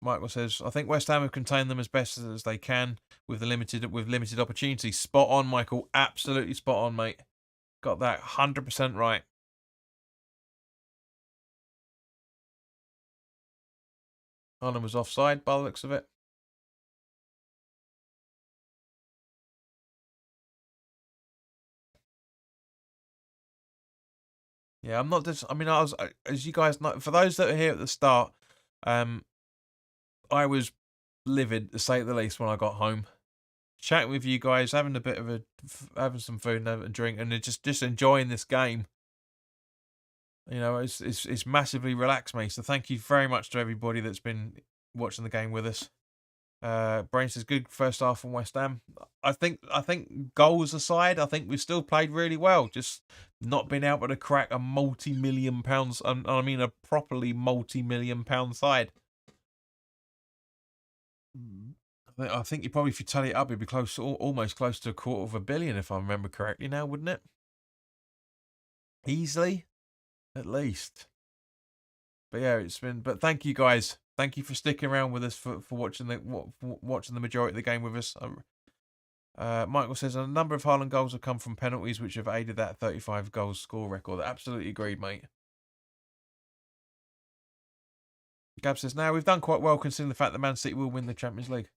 Michael says, I think West Ham have contained them as best as they can with limited opportunities. Spot on, Michael. Absolutely spot on, mate. Got that 100% right. Haaland was offside by the looks of it. Yeah, I'm not just. I mean, I was, as you guys know, for those that are here at the start, I was livid to say the least when I got home, chatting with you guys, having a bit of having some food and a drink, and just enjoying this game. You know, it's massively relaxed me. So thank you very much to everybody that's been watching the game with us. Brain says good first half from West Ham. I think goals aside, I think we've still played really well. Just not been able to crack a multi-million pounds. I mean, a properly multi-million-pound side. I think you probably, if you tally it up, it'd be close, almost close to $250 million, if I remember correctly. Now, wouldn't it? Easily, at least. But yeah, it's been. But thank you guys. Thank you for sticking around with us for watching the majority of the game with us. Michael says a number of Haaland goals have come from penalties, which have aided that 35 goals score record. Absolutely agreed, mate. Gab says, now we've done quite well considering the fact that Man City will win the Champions League.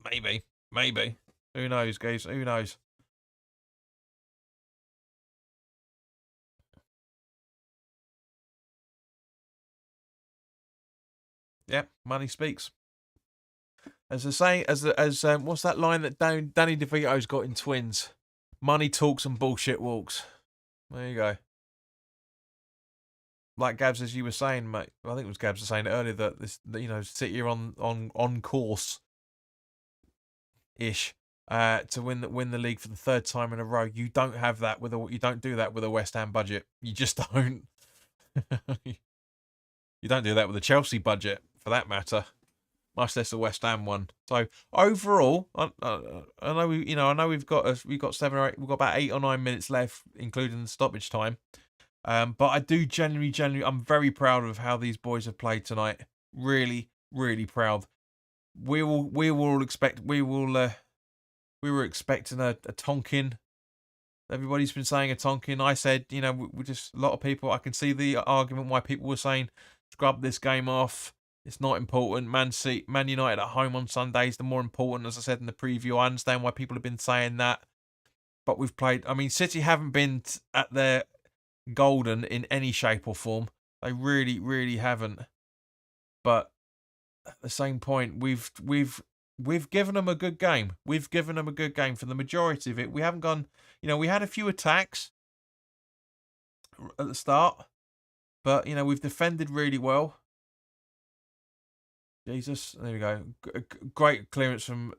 Maybe. Who knows, guys? Who knows? Yeah, money speaks. As I say, what's that line that Danny DeVito's got in Twins? Money talks and bullshit walks. There you go. Like Gabs, as you were saying, mate. I think it was Gabs was saying earlier that City are on course ish to win the league for the third time in a row. You don't have that you don't do that with a West Ham budget. You just don't. You don't do that with a Chelsea budget, for that matter, much less a West Ham one. So overall, I know we've got about 8 or 9 minutes left, including the stoppage time. But I do genuinely, I'm very proud of how these boys have played tonight. Really, really proud. We were expecting a Tonkin. Everybody's been saying a Tonkin. I said, we just, a lot of people, I can see the argument why people were saying, scrub this game off. It's not important. Man United at home on Sundays, the more important, as I said in the preview. I understand why people have been saying that. But we've played, I mean, City haven't been at their golden in any shape or form. They really, really haven't. But at the same point, we've given them a good game. We've given them a good game for the majority of it. We haven't gone, we had a few attacks at the start, but we've defended really well. Jesus, there we go. Great clearance from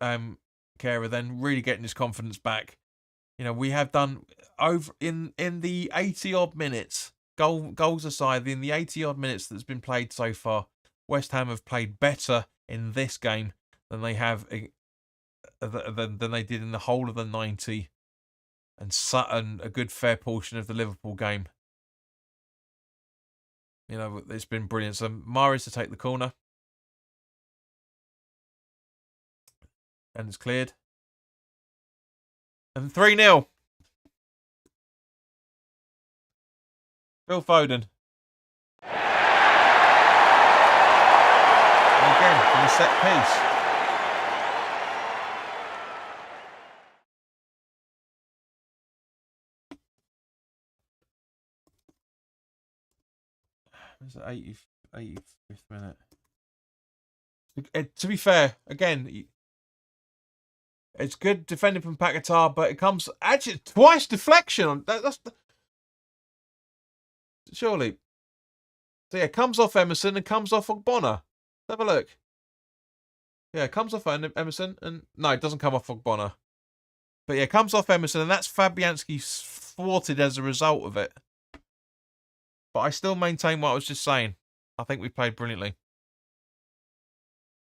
Kera, then really getting his confidence back. We have done over in the 80-odd minutes, goals aside, in the 80-odd minutes that's been played so far, West Ham have played better in this game than they have than they did in the whole of the 90 and a good fair portion of the Liverpool game. It's been brilliant. So Mahrez to take the corner. And it's cleared. And 3-0. Phil Foden. And again, from a set piece. It's 85th minute. To be fair, again, it's good defending from Paquetá, but it comes actually twice deflection. That's surely. So yeah, comes off Emerson and comes off Ogbonna. Have a look. Yeah, it comes off Emerson and no, it doesn't come off Ogbonna. But yeah, it comes off Emerson and that's Fabianski thwarted as a result of it. But I still maintain what I was just saying. I think we played brilliantly.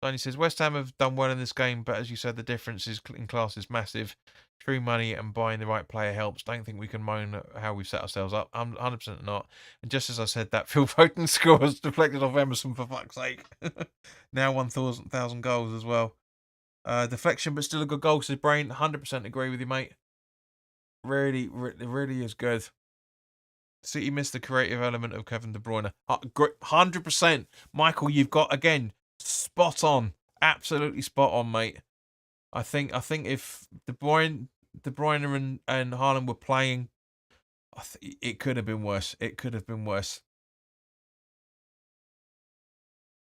Tony says, West Ham have done well in this game, but as you said, the difference in class is massive. True money and buying the right player helps. Don't think we can moan at how we've set ourselves up. I'm 100% not. And just as I said that, Phil Foden scores deflected off Emerson, for fuck's sake. Now 1,000 goals as well. Deflection, but still a good goal, says Brain. 100% agree with you, mate. Really, really is good. City missed the creative element of Kevin De Bruyne. 100%. Michael, you've got, again, spot on. Absolutely spot on, mate. I think if De Bruyne and Haaland were playing, it could have been worse. It could have been worse.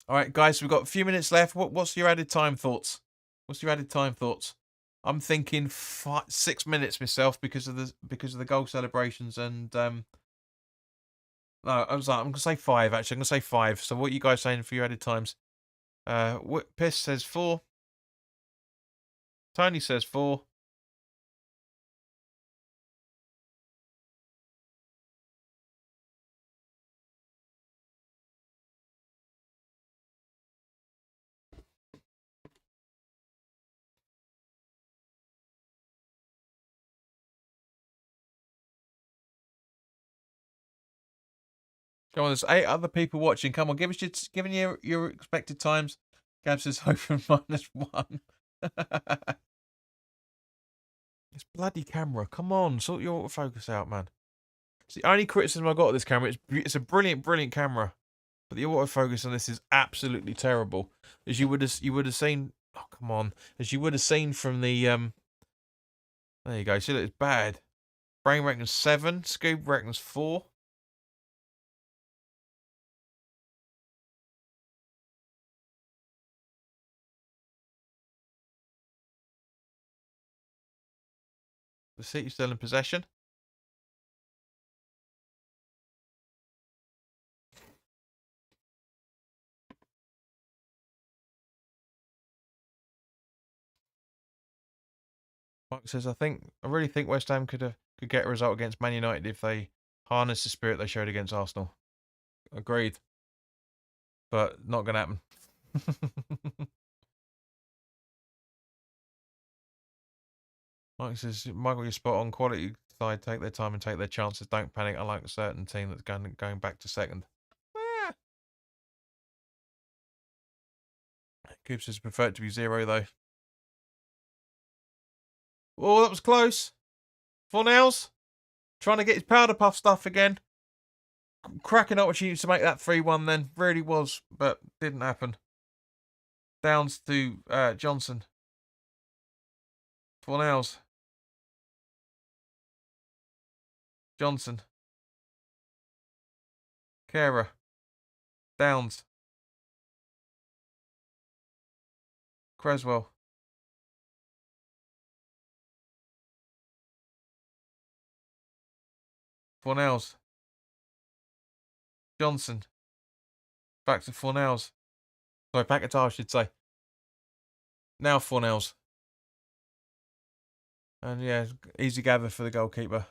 All right, guys, we've got a few minutes left. What's your added time thoughts? I'm thinking 6 minutes myself because of the goal celebrations and no, I'm gonna say 5 actually. I'm gonna say 5. So what are you guys saying for your added times? Piss says 4. Tony says 4. Come on, there's 8 other people watching. Come on, give us your expected times. Gab says open -1. This bloody camera. Come on, sort your autofocus out, man. It's the only criticism I got of this camera. It's a brilliant camera, but the autofocus on this is absolutely terrible. As you would have seen. Oh, come on. As you would have seen from the There you go. See, it's bad. Brain reckons 7. Scoob reckons 4. The City still in possession. Mark says, I really think West Ham could get a result against Man United if they harness the spirit they showed against Arsenal. Agreed. But not going to happen. Mike says, Michael, you're spot on. Quality side, take their time and take their chances. Don't panic. I like a certain team that's going back to second. Coops says, prefer it to be 0, though. Oh, that was close. Fornells trying to get his powder puff stuff again. Cracking opportunity to make that 3-1 then. Really was, but didn't happen. Downs to Johnson. Fornells. Johnson. Kara. Downs. Creswell. Fornells. Johnson. Back to Fornells. Sorry, Paquetá, I should say. Now Fornells. And yeah, easy gather for the goalkeeper.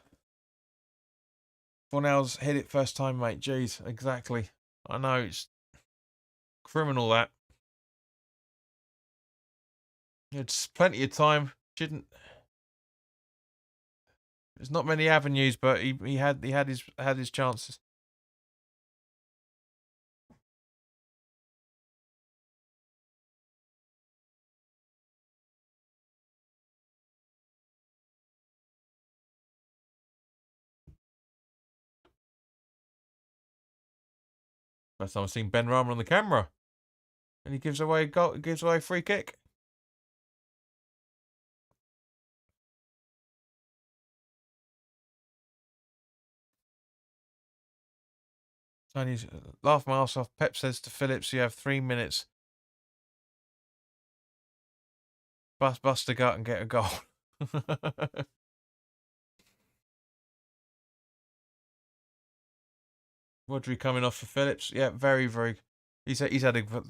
Fornells hit it first time, mate. Jeez, exactly. I know, it's criminal, that. It's plenty of time. There's not many avenues, but he had his chances. First time I've seen Ben Rama on the camera, and he gives away a goal. Gives away a free kick. Tony's laugh my ass off. Pep says to Phillips, "You have 3 minutes. Bust a gut and get a goal." Rodri coming off for Phillips. Yeah, very, very. He's had a.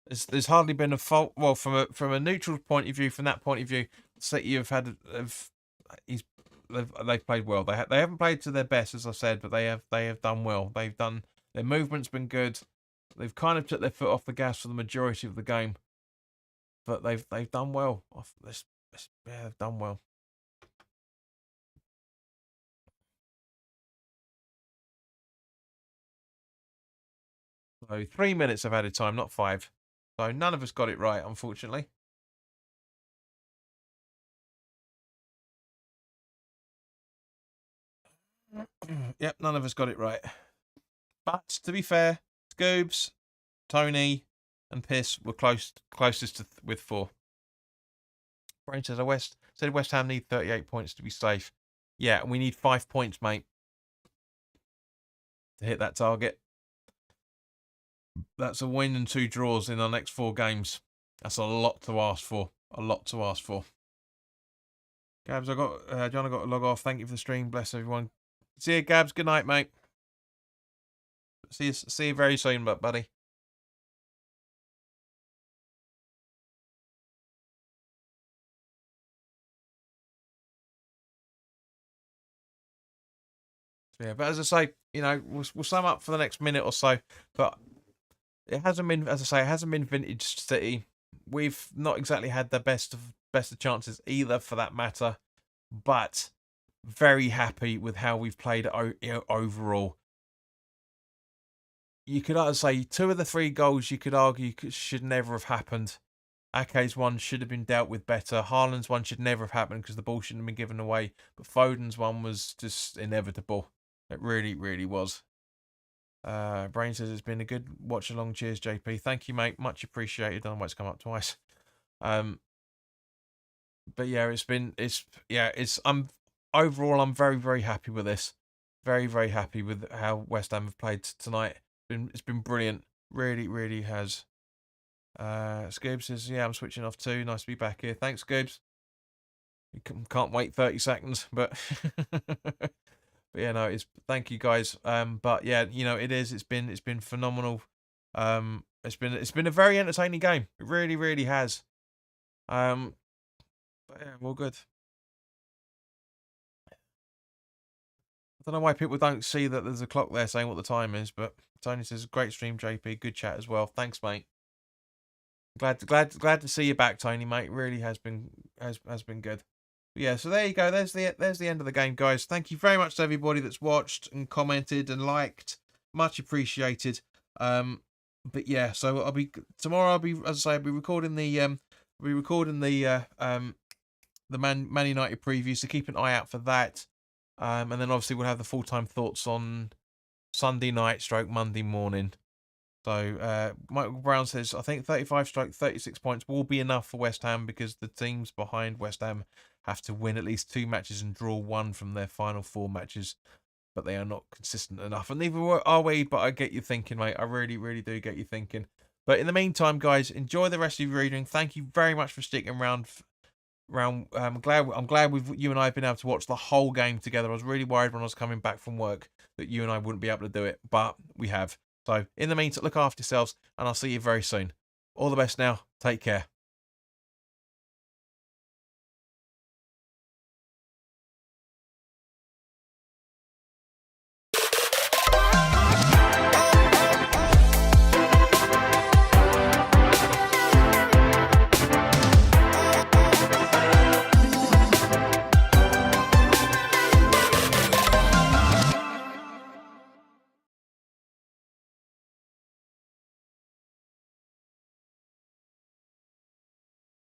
There's hardly been a fault. Well, from a neutral point of view, from that point of view, City have had. They've played well. They haven't played to their best, as I said, but they have done well. Their movement's been good. They've kind of took their foot off the gas for the majority of the game, but they've done well. Yeah, they've done well. So 3 minutes of added time, not 5. So none of us got it right, unfortunately. Yep, none of us got it right. But to be fair, Scoobs, Tony, and Piss were closest to with 4. Brain says West Ham need 38 points to be safe. Yeah, and we need 5 points, mate, to hit that target. That's a win and 2 draws in our next 4 games. That's a lot to ask for. A lot to ask for. Gabs, John, I got to log off. Thank you for the stream. Bless everyone. See you, Gabs. Good night, mate. See you very soon, buddy. Yeah, but as I say, you know, we'll sum up for the next minute or so. But it hasn't been, as I say, it hasn't been vintage City. We've not exactly had the best of chances either, for that matter. But very happy with how we've played overall. You could say 2 of the 3 goals you could argue should never have happened. Ake's one should have been dealt with better. Haaland's one should never have happened because the ball shouldn't have been given away. But Foden's one was just inevitable. It really, really was. Brain says it's been a good watch along. Cheers, JP. Thank you, mate. Much appreciated. I don't know why it's come up twice. But yeah, overall, I'm very, very happy with this. Very, very happy with how West Ham have played tonight. It's been brilliant. Really, really has. Scoobs says, yeah, I'm switching off too. Nice to be back here. Thanks, Scoobs. You can't wait 30 seconds, but but yeah, no, thank you guys. But yeah, you know, it's been phenomenal. It's been a very entertaining game. It really, really has. But yeah, all good. I don't know why people don't see that there's a clock there saying what the time is, but Tony says, great stream, JP. Good chat as well. Thanks, mate. Glad to see you back, Tony, mate. It really has been good. But yeah, so there you go. There's the end of the game, guys. Thank you very much to everybody that's watched and commented and liked. Much appreciated. But yeah, so I'll be recording the Man United preview, so keep an eye out for that. And then obviously we'll have the full-time thoughts on Sunday night / Monday morning. So Michael Brown says, I think 35 / 36 points will be enough for West Ham because the teams behind West Ham have to win at least 2 matches and draw 1 from their final 4 matches, but they are not consistent enough. And neither are we, but I get you thinking, mate. I really, really do get you thinking. But in the meantime, guys, enjoy the rest of your evening. Thank you very much for sticking around. I'm glad you and I have been able to watch the whole game together. I was really worried when I was coming back from work that you and I wouldn't be able to do it, but we have. So in the meantime, look after yourselves, and I'll see you very soon. All the best now. Take care.